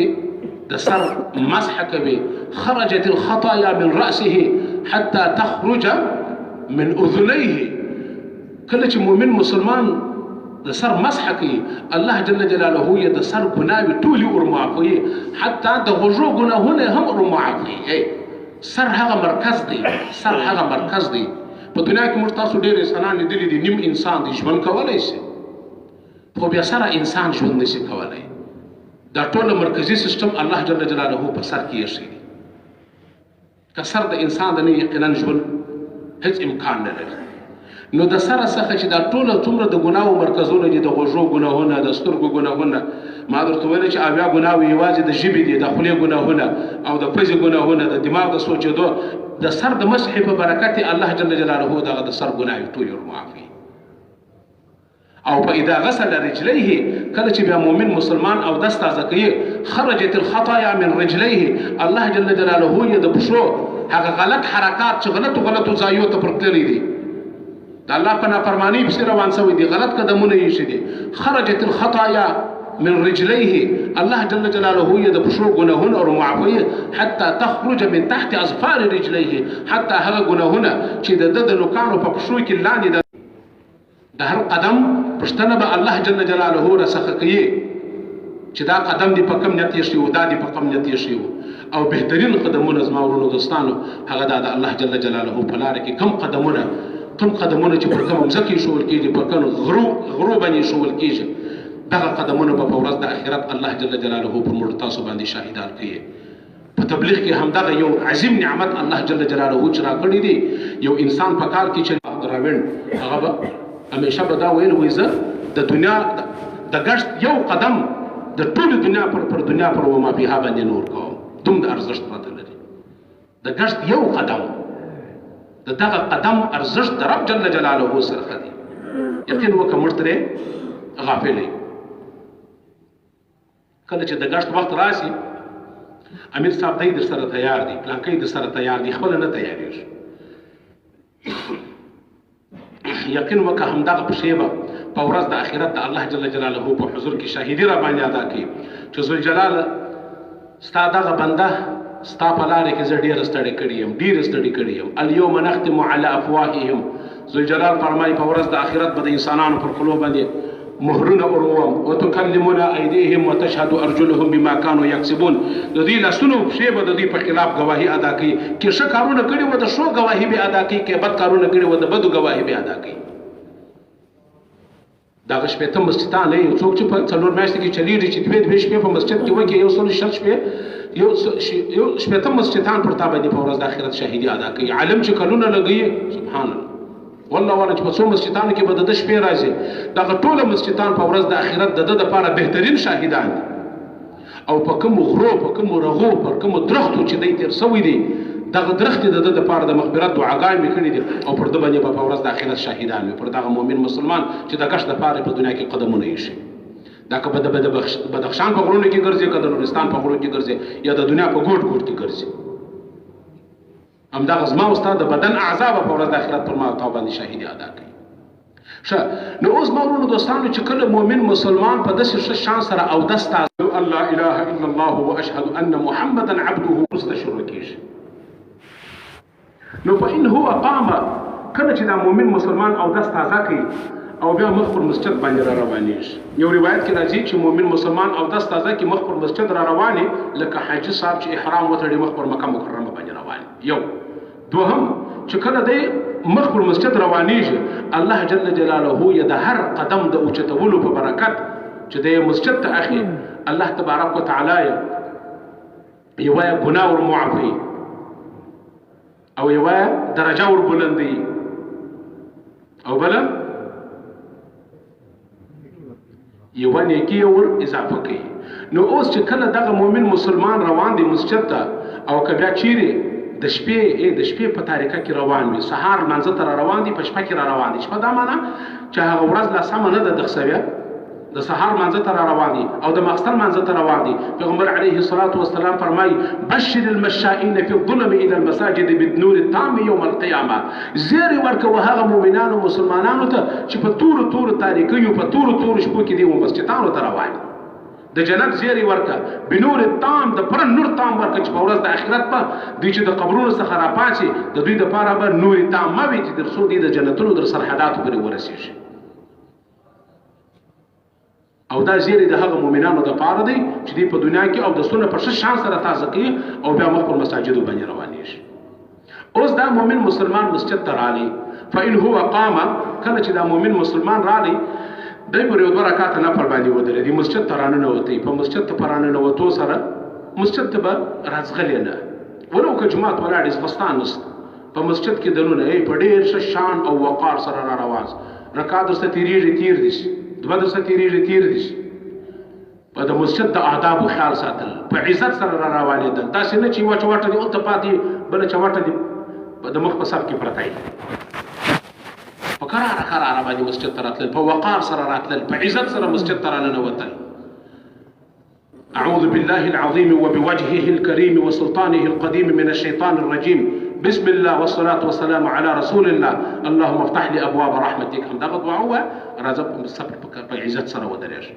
د سر مسح کوي، خرجت الخطايا من رأسه حتى تخرج من أذنيه. کله چې مؤمن مسلمان د سر مسح کوي الله جل جلاله یې د سر ګناوې ټولې ور معافوي، حتی د غوږو ګناهونه هم ور معافوي. سر هغه مرکز دی، سر هغه مرکز دی. په دنیا کې موږ تاسو ډېر انسانان لیدلي دي، نیم انسان دی ژوند کولی شي، خو بیا سره انسان ژوند نشي کولی. دا ټول مرکزی سیستم الله جل جلاله په سر کې ایښی دی. که سر د انسان د نه یقینا ژوند هیڅ امکان نه لري. نو د سره څخه چې دا ټوله څومره د ګناهو مرکزونه دي، د غوږو ګناهونه، د سترګو ګناهونه، ما درته ویلې چې اویا ګناهونه یوازې د ژبې دي، د خولې ګناهونه او د پزې ګناهونه، د دماغ د سوچېدو، د سر د مسح په برکت الله جل جلاله دغه د سر ګناه ټول معافي. او په اذا غسل رجليه، کله چې بیا مؤمن مسلمان او دست تازه کوي، خرجت الخطايا من رجليه، الله جل جلاله یې د پښو هغه غلط حرکات چې غلطو ځایو ته پرتللي دي، د الله په نافرمانی پسې روان شوی دي، غلط قدمونه یې شي دي، خرجت الخطايا من رجليه، الله جل جلاله یې د پښو ګناهونه او معافي، حتى تخرج من تحت اظفار رجليه، حتى هغه ګناهونه چې د نوکانو په پښو کې لاندې د هر قدم پښتنه به الله جل جلاله رسخه کوي چې دا قدم دی په کوم نیت یې شي، دا دی په کوم نیت یې شي. او بهترین قدمونه زما ورونو دوستانو هغه د الله جل جلاله په لار کې کوم قدمونه چې پر کوم ځکه شول کېږي، پر کوم غرو باندې شول کېږي، دغه قدمونه په ورځ د آخرت الله جل جلاله په موږ تاسو باندې شاهدان کوي. په تبلیغ کې همدغه یو عظیم نعمت الله جل جلاله چې راکړی دی. یو انسان په کار کې چې دراوین هغه به همیشه به دا ویل وي زه د دنیا د ګشت یو قدم د ټول دنیا پر دنیا پر وما فيها باندې نور کوم، دوم د ارزښت پته لري. د ګشت یو قدم د دغه قدم ارزښت د رب جل جلاله سره دی. یقین وکړه موږ ترې غافل یو. کله چې د ګشت وخت راشي، امیر صاحب دی در سره تیار دی، پلانکی در سره تیار دی، خپل نه تیاریږي. یقین وکړه همدغه پښې به په ورځ د آخرت د الله جل جلاله په حضور کې شاهدي را باندې ادا کوي چې ذوالجلال ستا دغه بنده ستا په لارې کې زه ډېره ستړې کړې یم، الیوم نختم علی افواههم. ذوالجلال فرمایي په ورځ د آخرت به د انسانانو پر خولو باندې مهرونه اروم، وتکلمنا ایدیهم وتشهد ارجلهم بما كانوا یکسبون. د دې لاسونو پښې به د دې په خلاف گواهي ادا کوي، کې ښه کارونه کړي وو د ښو گواهي به ادا کوي، کې بد کارونه کړي وو د بدو گواهي به ادا کوي. دغه شپېته مسجدان یو څوک چې په څلور میاشتې کې چلیږي چې دوې شپې په مسجد کې وکړي، یو سل شل شپې یو شپېته مسجدان پر تا باندې په ورځ د آخرت شهیدي ادا کوي. عالم چې کلونه لګوي، سبحان الله، والله والا چې په څو مسجدانو کې به د شپې راځي، دغه ټوله مسجدان په ورځ د آخرت د دپاره بهترین شاهدان دي. او په کومو غرو، په کومو رغو، په کومو درختو چې دی تېر سوی دی، دغه درخت د دپاره د مغفرت دعاګانې مې کړي دي، او پر ده باندې به په ورځ د آخرت شاهدان وي، پر دغه مؤمن مسلمان چې د ګشت دپاره په دنیا کې قدمونه ایښي. دا که د بدخشان په غرونو کې ګرځي، که د نورستان په غرونو کې ګرځي، یا د دنیا په ګوټ کې ګرځي، همدغه زما او ستا د بدن اعضا به په ورځ د آخرت پر ما او تا باندې شاهدي ادا کوي. ښه، نو اوس ما ورونو دوستانو چې کله مؤمن مسلمان په داسې ښه شان سره اودس تازه الله اله الا الله واشهد ان محمدا عبده وروسته شروع کېږي. نو فإن هو قام، کله چې دا مؤمن مسلمان اودس تازه کوي او بیا مخ پر مسجد باندې را روانېږي. یو روایت کې راځي چې مؤمن مسلمان اودس تازه کوي، مخ پر مسجد را روانې لکه حاجي صاحب چې احرام وتړي مخ پر مکه مکرمه باندې روان. یو دوهم چې کله دی مخ پر مسجد روانېږي، الله جل جلاله یې د هر قدم د اوچتولو په برکت چې دی مسجد ته اخلي، الله تبارک وتعالی یوه ګناه ور معافوي او یوه درجه ور بلندوي او بله یوه نیکي ور اضافه کوي. نو اوس چې کله دغه مؤمن مسلمان روان دی مسجد ته، او که بیا چیرې د شپې په تاریکه کې روان وي، سهار لمانځه ته را روان دي، په شپه کې را روان دي. شپه دا معنا چې هغه ورځ لا سمه نه ده دغ سویه، د سهار لمانځه ته را روان دي او د ماخستن لمانځه ته روان دي. پیغمبر علیه الصلاة والسلام فرمایي بشر المشائین فی الظلم الى المساجد بالنور التام یوم القیامه. زیری ورکوه هغه مؤمنانو مسلمانانو ته چې په تورو تاریکیو، په تورو شپو کې دي مسجدانو ته روان دي. د جنت زیری ورکه بنور التام، د پر نور تام ورکه چې په ورځ د آخرت په دوی چې د قبرونو څخه راپاڅي، د دوی دپاره به نور تام وي چې تر څو دوی د جنتونو در سرحداتو پورې ورسېږي. او دا زیری د هغه مؤمنانو دپاره دی چې دوی په دنیا کې اودسونه په ښه شان سره تازه کوي او بیا مخ پر مساجدو باندې روانېږي. اوس دا مؤمن مسلمان مسجد ته رالی، فإن هو قام، کله چې دا مؤمن مسلمان رالی دی پر یو 2 رکعاته نفل باندې ودرېدي مسجد ته راننوتی په مسجد ته په راننوتو سره مسجد ته به راځغلی نه ولو که جومات ولاړې ځغستان نسته په مسجد کې دننه په ډېر ښه شان او وقار سره را روان رکعات درسته تېرېږي تېر دي شي 2 درسته تېرېږي تېر دي شي په د مسجد د آدابو خیال ساتل په عزت سره را روانېدل داسې نه چې یوه چوټه دې هلته پاتې بله چوټه دې د مخ په صف کې پرته وي په کراره باندې مسجد ته راتلل په وقار سره راتلل په عزت سره مسجد ته راننوتل أعوذ بالله العظيم وبوجهه الكريم وسلطانه القديم من الشيطان الرجيم بسم الله والصلاة والسلام على رسول الله اللهم افتح لي أبواب رحمتك هم دغه دعا وه راځه صبر په عزت سره ودرېږه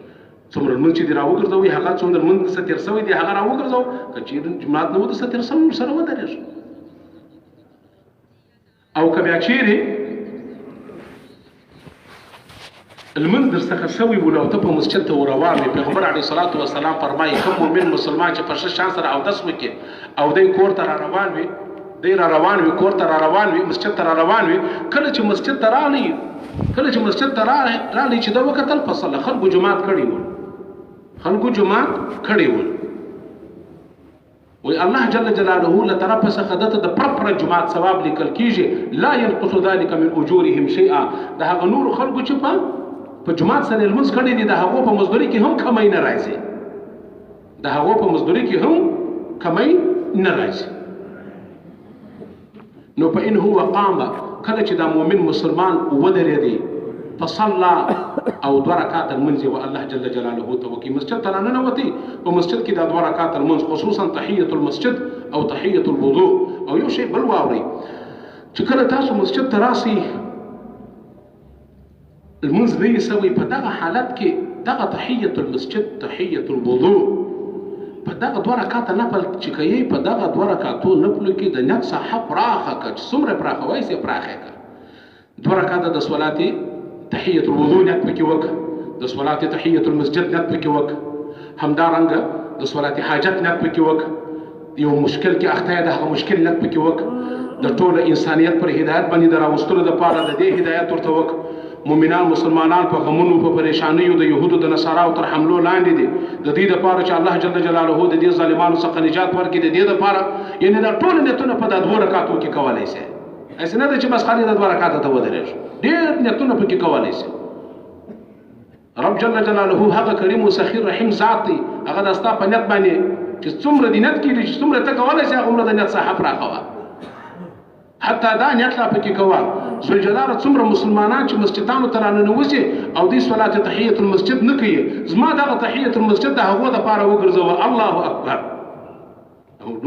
څومره لمونځ چې دې راوګرځوي هغه څومره لمونځ درڅه تېر شوی دی هغه راوګرځوه که چېرې جومات نه و درڅه تېر شوی ورسره ودرېږه او که بیا چېرې المنذ درڅخه شوی ولو ته په مسجد ته روان وي پیغمبر علیه الصلاة والسلام فرمایي کوم مؤمن مسلمان چې په ښه شان سره اودس وکړي او دی کور ته را روان وي کور ته را روان وي مسجد ته را روان وي کله چې مسجد ته راغلی چې دا وکتل فصله خلکو جماعت کړي ول وی الله جل جلاله لطرف څخه دته د پر جماعت ثواب لیکل کیږي لا ينقص ذلك من اجورهم شيئا دا هغه نور خلکو چې په جماعت سره لمونځ کړي دي د هغو په مزدوري کې هم کمی نه راځي نو په ان هو قام کله چې دا مؤمن مسلمان ودرېدي فصلى او 2 رکعات المنځ و الله جل جلاله ته وکي مسجد ته راننوتي په مسجد کې دا 2 رکعات المنځ خصوصا تحیة المسجد او تحیة الوضوء او یو شی بل واوري چې کله تاسو مسجد ته راسي المنځ دی سوي په دغه حالت کې دغه تحیة المسجد تحیة الوضوء په دغه 2 رکعات نفل چې کوي په دغه 2 رکعاتو نفل کې د نیت څخه پراخه کړه څومره پراخه وایي سي پراخه کړه 2 رکعات د صلات تحیة الوضوء نیت پکې وکړه د صلات تحیة المسجد نیت پکې وکړه همدارنګه د صلات حاجت نیت پکې وکړه یو مشکل کې اخته ده هغه مشکل نیت پکې وکړه د ټول انسانیت پر هدایت باندې دراوستلو لپاره د دې هدایت ورته وکړه مؤمنان مسلمانان په غمونو په پریشانیو د يهودو د نصاراو تر حملو لاندې دي د دې لپاره چې الله جل جلاله د دې ظالمانو څخه نجات ورکړي د دې لپاره یعنی دا ټول نیتونه په 2 رکعاتو کې کولای شي اسنه د چې بس خالي د 2 رکعات ته ودرېږي ډېر نیتونه په کې کولای شي رب جل جلاله هغه کریم او سخیر رحیم ذات دی هغه داستا په نیت باندې چې څومره دینت کې چې څومره ته کولای شي هغه د نیت صحه راخوا حتی دا نیت لا پکې کوه ذل جلاله څومره مسلمانان چې مسجدانو ته راننوځي او دې صلات تحیة المسجد نه کوي زما دغه تحیة المسجد د هغو دپاره وګرځوه الله اکبر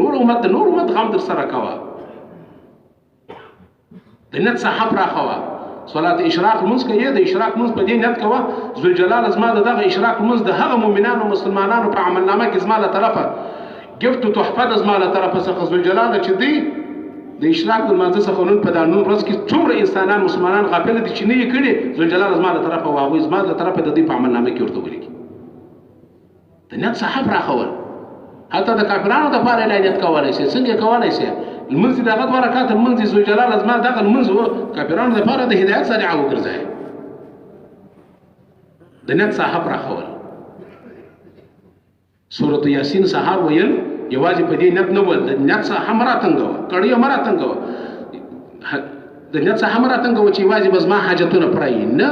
نور امت غم در سره کوه د نیت صحه راخوا صلات اشراق لمونځ کوي د اشراق لمونځ په دې نیت کوه ذل جلاله زما دغه اشراق لمونځ د هغه مؤمنانو مسلمانانو په عملنامه کې زما له طرفه ګفت او تحفه د زما له طرفه څخه ذل جلاله چې دی د اشراق د لمانځه څخه نن په دا نن ورځ کې څومره انسانان مسلمانان غافل دي چې نه یې کړي ذل جلاله زما له طرفه واغوي زما له طرفه د دې په عملنامه کې ورته ولیکي د نیت صحه راخول حتی د کافرانو دپاره یې نیت کولی شي څنګه کولی شي المنځ دغه 2 رکعات المنځ ذل جلاله زما دغه المنځ کافرانو دپاره د هدایت ذریعه وګرځوي د نیت صحه راخول سورة یاسین سهار ویل یوازې په دې نیت نه ول د نیت څخه هم راتنګوه کړی هم راتنګوه د نیت څخه هم راتنګوه چې یوازې به زما حاجتونه پرایي نه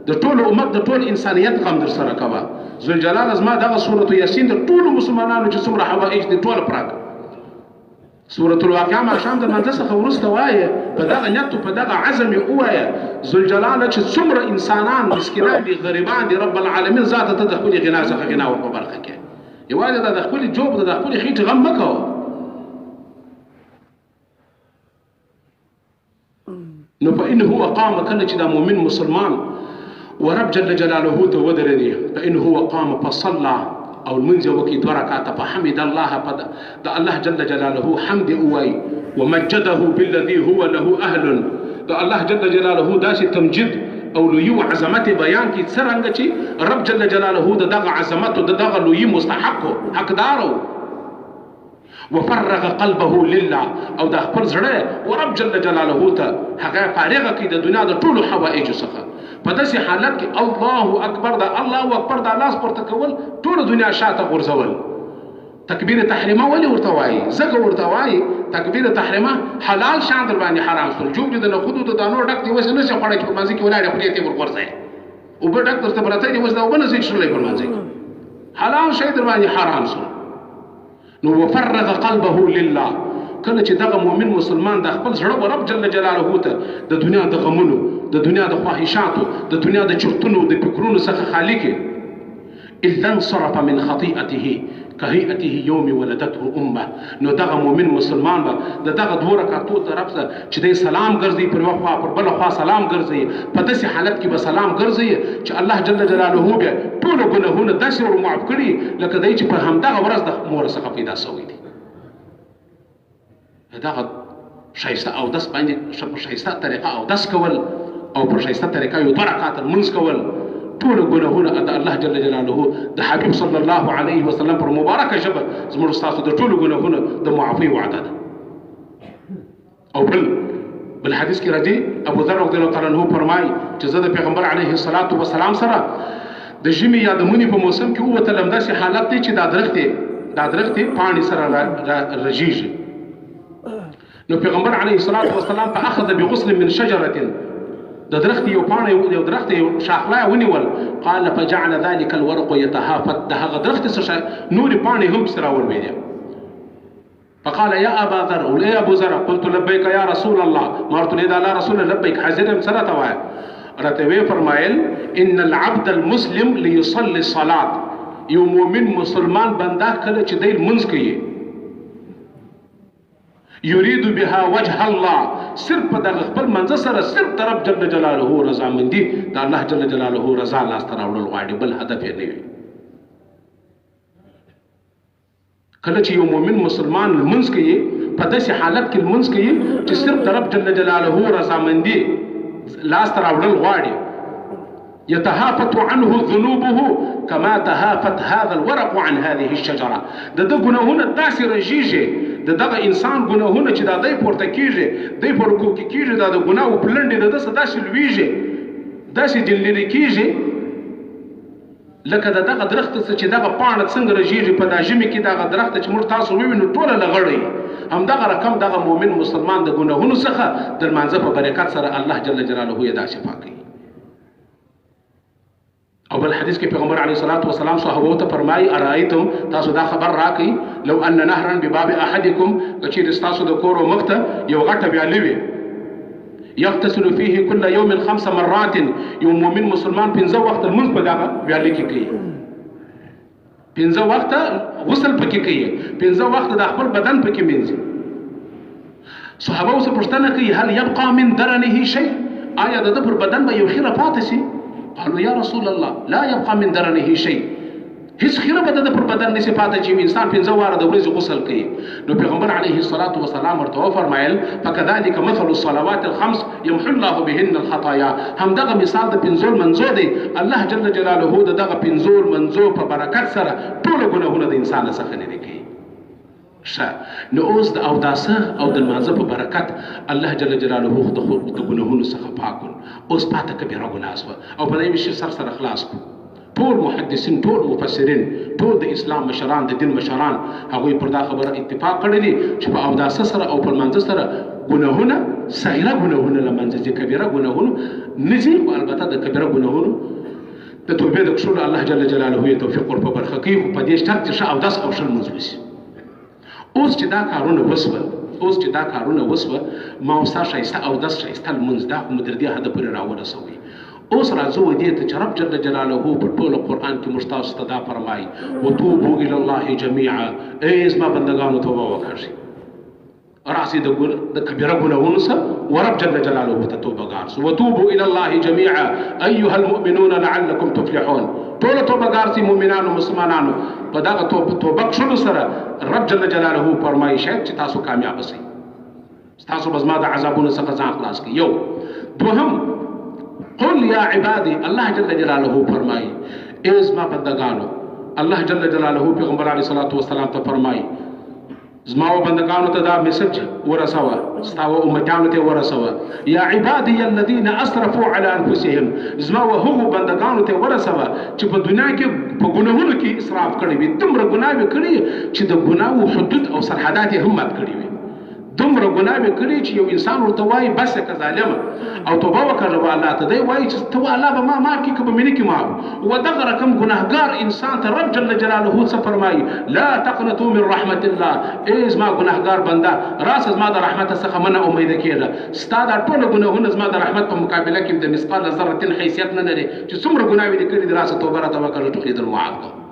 د ټول امت د ټول انسانیت غم در سره کوه ذل جلاله زما دغه سورة یاسین د ټولو مسلمانانو چې څومره حوایج دي ټوله پراک سورة الواقعه ماښام د لمانځه څخه وروسته وایه په دغه نیت په دغه عزم یې ووایه ذل جلاله چې څومره انسانان مسکینان دي غریبان دي رب العالمین ذاته ته د خپلې غنا څخه غنا ور په برخه کې یوازې د خپلې جوب د خپلې خېټې غم مه کوه نو فإن هو قام کله چې دا مؤمن مسلمان ورب جل جلاله ته ودرېدي فإن هو قام فصلى او المنځ وکړي 2 رکعاته فحمد الله د الله جل جلاله حمد اوایي ومجده بالذي هو له اهل د الله جل جلاله داسې تمجید او لوی عظمت بیان کی څرنګه چې رب جل جلاله دغه عظمت او دغه لوی مستحق حقدارو وفرغ قلبه لله او د خپل زړه ورب جل جلاله ته هغه فارغه کی د دنیا د ټولو حوائج څخه په داسې حالت کې الله اکبر دا الله اکبر دا لاس پورته کول ټول دنیا شاته غورځول. تکبیر تحریمه ولې ورته وایي؟ ځکه ورته وایي تکبیر تحریمه حلال شان در باندې حرام شول. جوړ دې د نخودو د دانو ډک دی اوس نه شي خوړی چې په مانځي کې ولاړې خولې ته ورغورځوي اوبه ډک درته پرته دي اوس دا اوبه نه شي څښلی په مانځي کې حلال شی در باندې حرام شول. نو وفرغ قلبه لله کله چې دغه مؤمن مسلمان د خپل زړه رب جل جلاله ته د دنیا د غمونو د دنیا د خواهشاتو د دنیا د چرتونو د فکرونو څخه خالی کې الا انصرف من خطيئته كهيئته يوم ولدته امه. نو دغه مؤمن مسلمان به دغه دوه رکعاتو طرف ته چې د سلام ګرځي پر وخوا پر بل خوا سلام ګرځي په داسې حالت کې به سلام ګرځي چې الله جل جلاله به ټول ګناهونه داسې ور معاف کړي لکه دای چې په همدغه ورځ د مور څخه پیدا شوی دي. دغه شایسته او داس باندې شایسته طریقه او داس کول او پر شایسته طریقه یو دوه رکعات منځ کول ټول ګناهونه د الله جل جلاله د حبیب صلی الله علیه وسلم پر مبارکه ژبه زموږ تاسو د ټول ګناهونه د معافی وعده ده. او بل حدیث کې راځي ابو ذر رضی الله تعالی عنہ فرمایي چې زه د پیغمبر علیه الصلاۃ والسلام سره د ژمي یا د منی په موسم کې ووتلم داسې حالت دی چې دا درخت پاڼې سره رژیږي. نو پیغمبر علیه الصلاۃ والسلام په اخذ بغسل من شجره د درخت یو پاڼه یو درخت یو شاخله ونیول قال فجعل ذلك الورق يتهافت دغه درخت سره نور پاڼې هم سره ورولې. فقال يا ابا ذر ولا ابو ذر قلت لبيك يا رسول الله ما قلت له لا رسول لبيك حاضر سره توای راته وی فرمایل ان العبد المسلم ليصلي الصلاه یو مؤمن مسلمان بنده کله چې دی منځ کوي يريد بها وجه الله صرف دغه خپل منځ سره صرف طرف جل جلاله رضا مندي د الله جل جلاله رضا لاس تر اورل غواړي بل هدف یې نه وي. کله چې یو مؤمن مسلمان منځ کوي په داسې حالت کې منځ کوي چې صرف طرف جل جلاله رضا مندي لاس تر اورل غواړي يتهافت عنه ذنوبه كما تهافت هذا الورق عن هذه الشجره د ګناهونه داسې رژیږي دغه انسان ګناهونه چې دا دای پورته کیږي دای پر کو کیږي دا د ګناو پلنډې د داسې لویږي داسې جللې کیږي لکه دغه درخت چې دغه پاڼه څنګه رژیږي په داجمه کې دغه درخت چې موږ تاسو وینو ټوله لغړی هم دغه رقم دغه مؤمن مسلمان د ګناهونو څخه د مانځه په برکت سره الله جل جلاله یې دا شفا کوي. او بل حدیث کې پیغمبر علیه الصلاۃ والسلام صحابه ته فرمایي ارایتم تاسو دا خبر راکئ لو ان نهرا بباب احدکم چې تاسو د کور مخته یو غټه بیالوي یغتسل فيه كل يوم 5 مرات یو مؤمن مسلمان 5 وخت المنځ په دغه بیالې کې کوي 5 وخت غسل پکې کوي 5 وخت د خپل بدن پکې مینځي. صحابه اوس پوښتنه کوي هل يبقى من درنه شيء آیا د پر بدن به یو خیره پاتې شي؟ قالوا يا رسول الله لا يبقى من درنه شيء هیڅ خیره به د پر بدن نشي پاتې چې انسان 5 واره د ورځې غسل کوي. نو پیغمبر علیه الصلاۃ والسلام ورته فرمایل فكذلك مثل الصلوات الخمس يمحو الله بهن الخطايا هم دغه مثال د 5 منځو دی الله جل جلاله دغه 5 منځو په برکت سره ټول ګناهونه د انسان څخه لري کوي. نو اوس د اوداسه او د مانځه په برکت الله جل جلاله د ګناهونو څخه پاکون اوس پاته کبیره ګناه او په دې شي سر خلاص کو. ټول محدثین ټول مفسرین ټول د اسلام مشران د دین مشران هغوی پر دا خبره اتفاق کړی دي چې په اوداسه سره او په مانځه سره ګناهونه صغیره ګناهونه لمنځه ځي کبیره ګناهونه نزي او البته د کبیره ګناهونو د توبې د کښلو الله جل جلاله یې توفیق ور په برخه کوي په دې شرط چې اوداس او شل منځ وشي. اوس چې دا کارونه وسوه ما اوسه شایسته او داس شایسته منځ دا مدردي هدف پورې راورسوي. اوس راځو دې ته چې رب جل جلاله په ټول قرآن کې مستاس تدا فرمایي وتوبوا الى الله جميعا ای زما بندگانو توبه وکړئ راسي د کبیره ګناهونو سره ورب جل جلاله ته توبه غارس وتوبوا الى الله جميعا ايها المؤمنون لعلكم تفلحون ټول توبه غارسي مؤمنانو مسلمانانو په دغه توبه کښلو سره رب جل جلاله فرمایي شاید چې تاسو کامیاب شئ تاسو به زما د عذابونو څخه ځان خلاص کړئ. یو دوهم قل یا عبادی الله جل جلاله فرمایي ای زما بندگانو الله جل جلاله پیغمبر علیه الصلاۃ والسلام ته فرمایي زما و بندگانو ته دا میسج ورسوه ستا و امتیانو ته ورسوه یا عبادی الذین اسرفوا علی انفسهم زما و هغو بندگانو ته ورسوه چې په دنیا کې په ګناهونو کې اسراف کړی وي دومره ګناه کړی چې د ګناهو حدود او سرحدات یې هم مات کړي وي دومره ګناه کړی چې یو انسان ورته وایي بس که ظالمه او توبه وکړه الله ته دی وایي چې ته الله به ما معاف کړي که به مې نه کړي معاف و دغه رقم ګناهګار انسان ته رب جل جلاله څه فرمایي لا تقنطوا من رحمت الله ای زما ګناهګار بنده راسه زما د رحمت څخه منه امیده کېږه ستا دا ټوله ګناهونه زما د رحمت په مقابله کې د مثقال ذرة حیثیت نه لري چې څومره ګناوې دې کړي دي راسه توبه راته وکړه ټوخېدل معاف کړه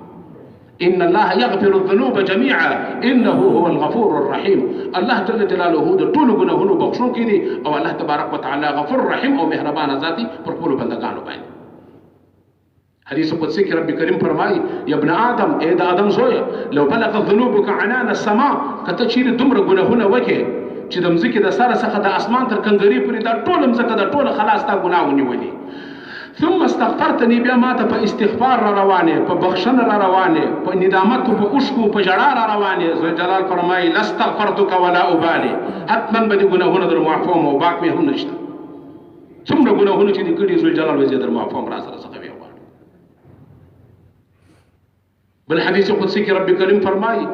إن الله يغفر الذنوب جميعا إنه هو الغفور الرحيم الله جل جلاله د ټولو ګناهونو بخښون کې دي او الله تبارک وتعالى غفور رحیم او مهربان ذاتي پر خپلو بندګانو باندې حدیث قدسی کې رب کریم فرمایي یا ابن آدم اے د آدم زویه لو بلغ ذنوبك عنان السماء کته چیرې دومره ګناهونه وکړي چې د مځکې د سره څخه د اسمان تر کنګري پورې دا ټوله مځکه د ټوله خلاص تا ګناه ونیولي ثم استغفرتني بیا ماته په استغفار را روانه په بخښنه را روانه په ندامت په اوښکو په ژړا را روانه ذو جلال فرمایي لاستغفرتك ولا ابالي حتما به دې ګناهونه در معفوم او باک مې هم نشته څومره ګناهونه چې دې کړي ذو جلال به در معفوم را سره څخه وي بل حدیث قدسی کې رب کریم فرمایي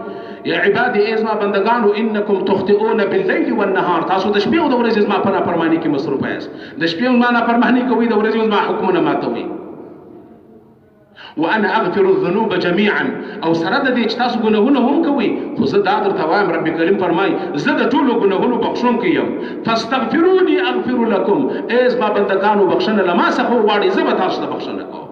یا عبادي ازما بندگانو انکم تخطئون بالليل والنهار تاسو د شپې او د ورځې زما په نافرمانی کې مصروف یاست د شپې ما نافرمانی کوي د ورځې زما حکمونه ماتوي وانا اغفر الذنوب جميعا او سره د دې چې تاسو ګناهونه هم کوي خو زه دا درته وایم رب کریم فرمایي زه د ټولو ګناهونو بخښونکی یم فاستغفروني اغفر لكم ازما بندگانو بخښنه لما څخه وغواړئ زه به تاسو ته بخښنه کوم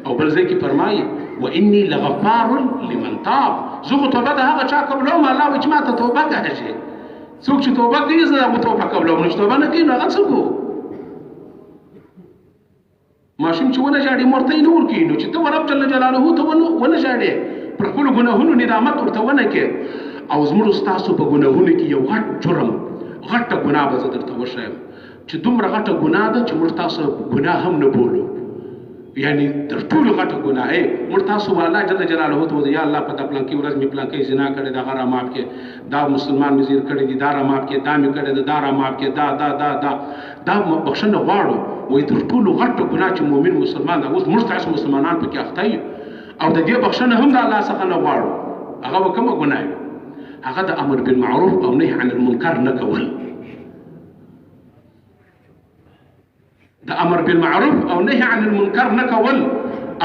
او بل ځای کې فرمایي واني لغفار لمن تاب زه توبه د هغه چا قبلوم الله وایي چې ما ته توبه کوي څوک چې توبه کوي زه هغه توبه قبلوم چې توبه نه کوي نو هغه څوک ماشوم چې ونه ژاړي مور ته یې نه ورکوي نو چې ته رب جل جلاله ته ونه ژاړې پر خپلو ګناهونو ندامت ورته ونه کړې او زموږ ستاسو په ګناهونو کې یو غټ جرم غټه ګناه به زه درته وښیم چې دومره غټه ګناه ده چې موږ تاسو ګناه هم نه بولو یعنی تر ټولو غټه ګناه موږ تاسو الله جل جلاله ته یا الله په پلانکي ورځ مې پلانکي زنا کړې دا غره معاف کې دا مسلمان مې زیر کړی دي دا را معاف کې دا مې کړی دا را معاف کې دا بخښنه غواړو وایي تر ټولو غټه ګناه چې مؤمن مسلمان دا اوس موږ تاسو مسلمانان پکې اخته یو او د دې بخښنه هم د الله څخه نه غواړو هغه به کومه ګناه هغه د امر بالمعروف او نهي عن المنکر نه کول د امر بالمعروف او نهي عن المنکر نه کول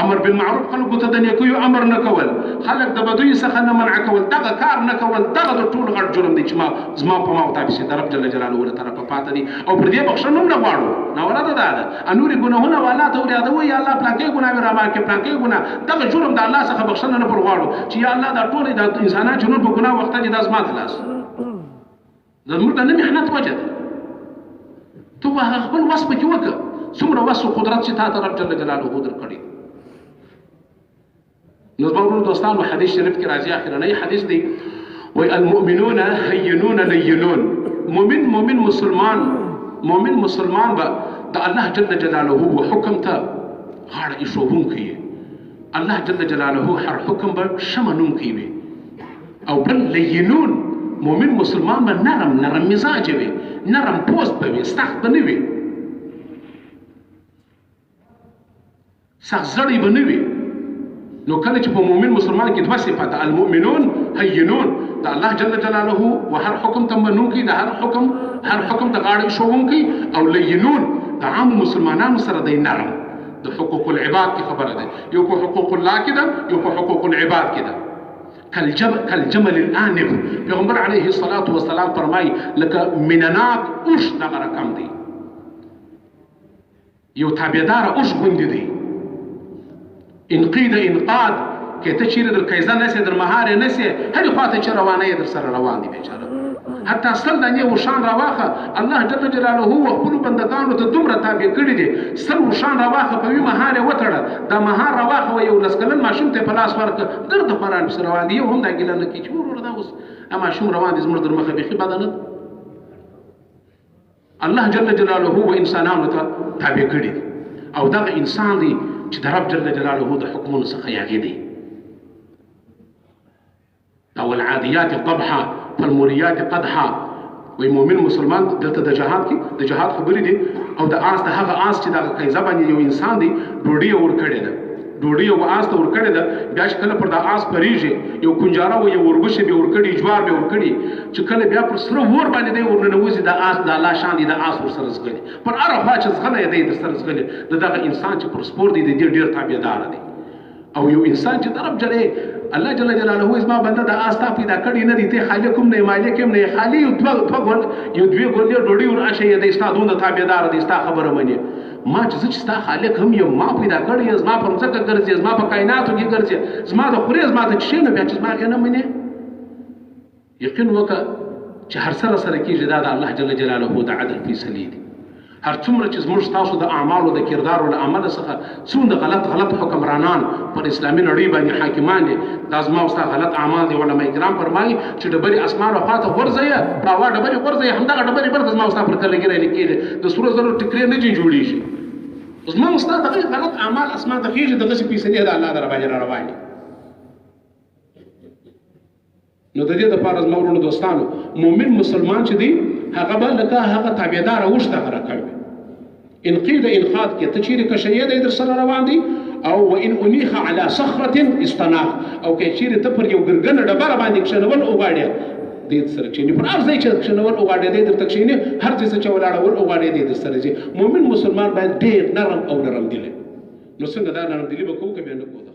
امر بالمعروف خلکو ته د نیکیو امر نه کول خلک د بدوی څخه نه منع کول دغه کار نه کول دغه د ټول غټ جرم دی چې زما په ما او تاسو د رب جل جلاله له طرفه پاتې دي او پر دې بخښنه هم نه غواړو نو ولاده ده انوري ګناهونه والا ته ورته وي یا الله پلانکې ګناه را ما کې پلانکې ګناه دغه جرم د الله څخه بخښنه نه پر غواړو چې یا الله دا ټول د انسانانو جنون په ګناه وخت دي د ازما خلاص زموږ د نه محنت وجه ته هغه خپل وس پکې وکړه څومره وس او قدرت چې تا ته رب جل جلاله درکړي نو زموږ دوستانو حدیث شریف کې راځي اخرنی حدیث دی وای المؤمنون هینون لینون مؤمن مسلمان به د الله جل جلاله و حکم ته غاړه ایښودونکی الله جل جلاله هر حکم به شمنونکی وي او بل لینون مؤمن مسلمان به نرم مزاج وي نرم پوست به وي سخت به نه وي سخت زړی به نه وي نو کله چې په مؤمن مسلمان کې دوه صفات المؤمنون هینون د الله جل جلاله و هر حکم ته منونکی د هر حکم ته غاړه ایښودونکی او لینون د عام مسلمانانو سره دی نرم د حقوق العباد کې خبره ده یو په حقوق الله کې ده یو په حقوق العباد کې ده کالجمل الآنف پیغمبر علیه الصلاة والسلام فرمایي لکه منناک اوښ دغه رقم دی یو تابعداره اوښ غوندې دی انقید انقاد که ته چیرې در کیزه نسې در مهار نسې هرې خواته چې روانه یې در سره روان دي بیچاره حتی سل دانې وشان راواخه الله جل جلاله و خپلو بندګانو ته دومره تابع کړي دي سل وشان راواخه په وي مهار یې وتړه دا مهار راواخه و یو لس کلن ماشوم ته په لاس ورکړه ګرده خواران پسې روان دي یو هم دا ګیله نه کوي چې وروره دا اوس ماشوم روان دي زموږ در مخه بیخي بده نه الله جل جلاله و انسانانو ته تابع کړي دي او دغه انسان دی چې د رب جل جلاله د حکمونو څخه یاغي دی او العاديات ضبحا فالموريات قدحا. وای مؤمن مسلمان دلته د جهاد خبرې دي او د آس د هغه آس چې د قیزه باندې یو انسان دی ډوډۍ ورکړې ده ډوډۍ یو آس ته ورکړې ده بیا چې کله پر د آس پریږي یو کنجاره و یو وربشې به ورکړي جوار به ورکړي چې کله بیا پر سره ور باندې دی ورننوځي د آس د الله شان دی د آس ورسره زغلي پر هره خوا چې زغلی دی درسره زغلي د دغه انسان چې پر سپور دی د دې ډېر تابعدار دی. او یو انسان چې طرف جلې الله جل جلاله اسما بنده د آس تا پیدا کړی نه دی ته خالق هم نه مالک هم نه خالی یو دوی ګولې ډوډۍ ور اشه دی ستا دونه تابعدار دی ستا خبره مني ما چې ستا خالق هم یو ما پیدا کړی زما پر ځکه ګرځي زما په کائناتو کې ګرځي زما د خوري زما د چشي نه بیا چې زما کې نه مني یقین وکړه چې هر سره کېږي دا د الله جل جلاله د عدل فیصلې دي. هر څومره چې زموږ تاسو د اعمالو د کردارو له عمله څخه څومره غلط حکمرانان پر اسلامي نړۍ باندې حاکمان دي دا زما او ستا غلط اعمال دي. علماء کرام فرمایي چې ډبرې اسمان او خواته غورځوي باوا ډبرې غورځوي همدغه ډبرې بېرته زما او ستا پر کلګیری لیکلي د سرو زرو ټکرې نه جوړېږي زما او ستا دغه غلط اعمال اسمان ته خېږي دغسې فیصلې د الله در باندې را روانې. نو د دې دپاره زما ورونو دوستانو مؤمن مسلمان چې دی هغه به لکه هغه تابعداره اوښ دغه کوي انقید انقاد کې ته چیرې که شیه دی در سره روان دی او وان انیخ علی صخرة استناخ او که چیرې ته پر یو ګرګنه ډبره باندې کښېنول وغواړې دی سره کښېني پر هر ځای چې کښېنول وغواړې دی درته کښېني هر ځای چې ولاړول وغواړې دی در سره ځي. مؤمن مسلمان باید ډېر نرم او نرم دلی. نو څنګه دا نرم دلی به کوو که بیا نه کوو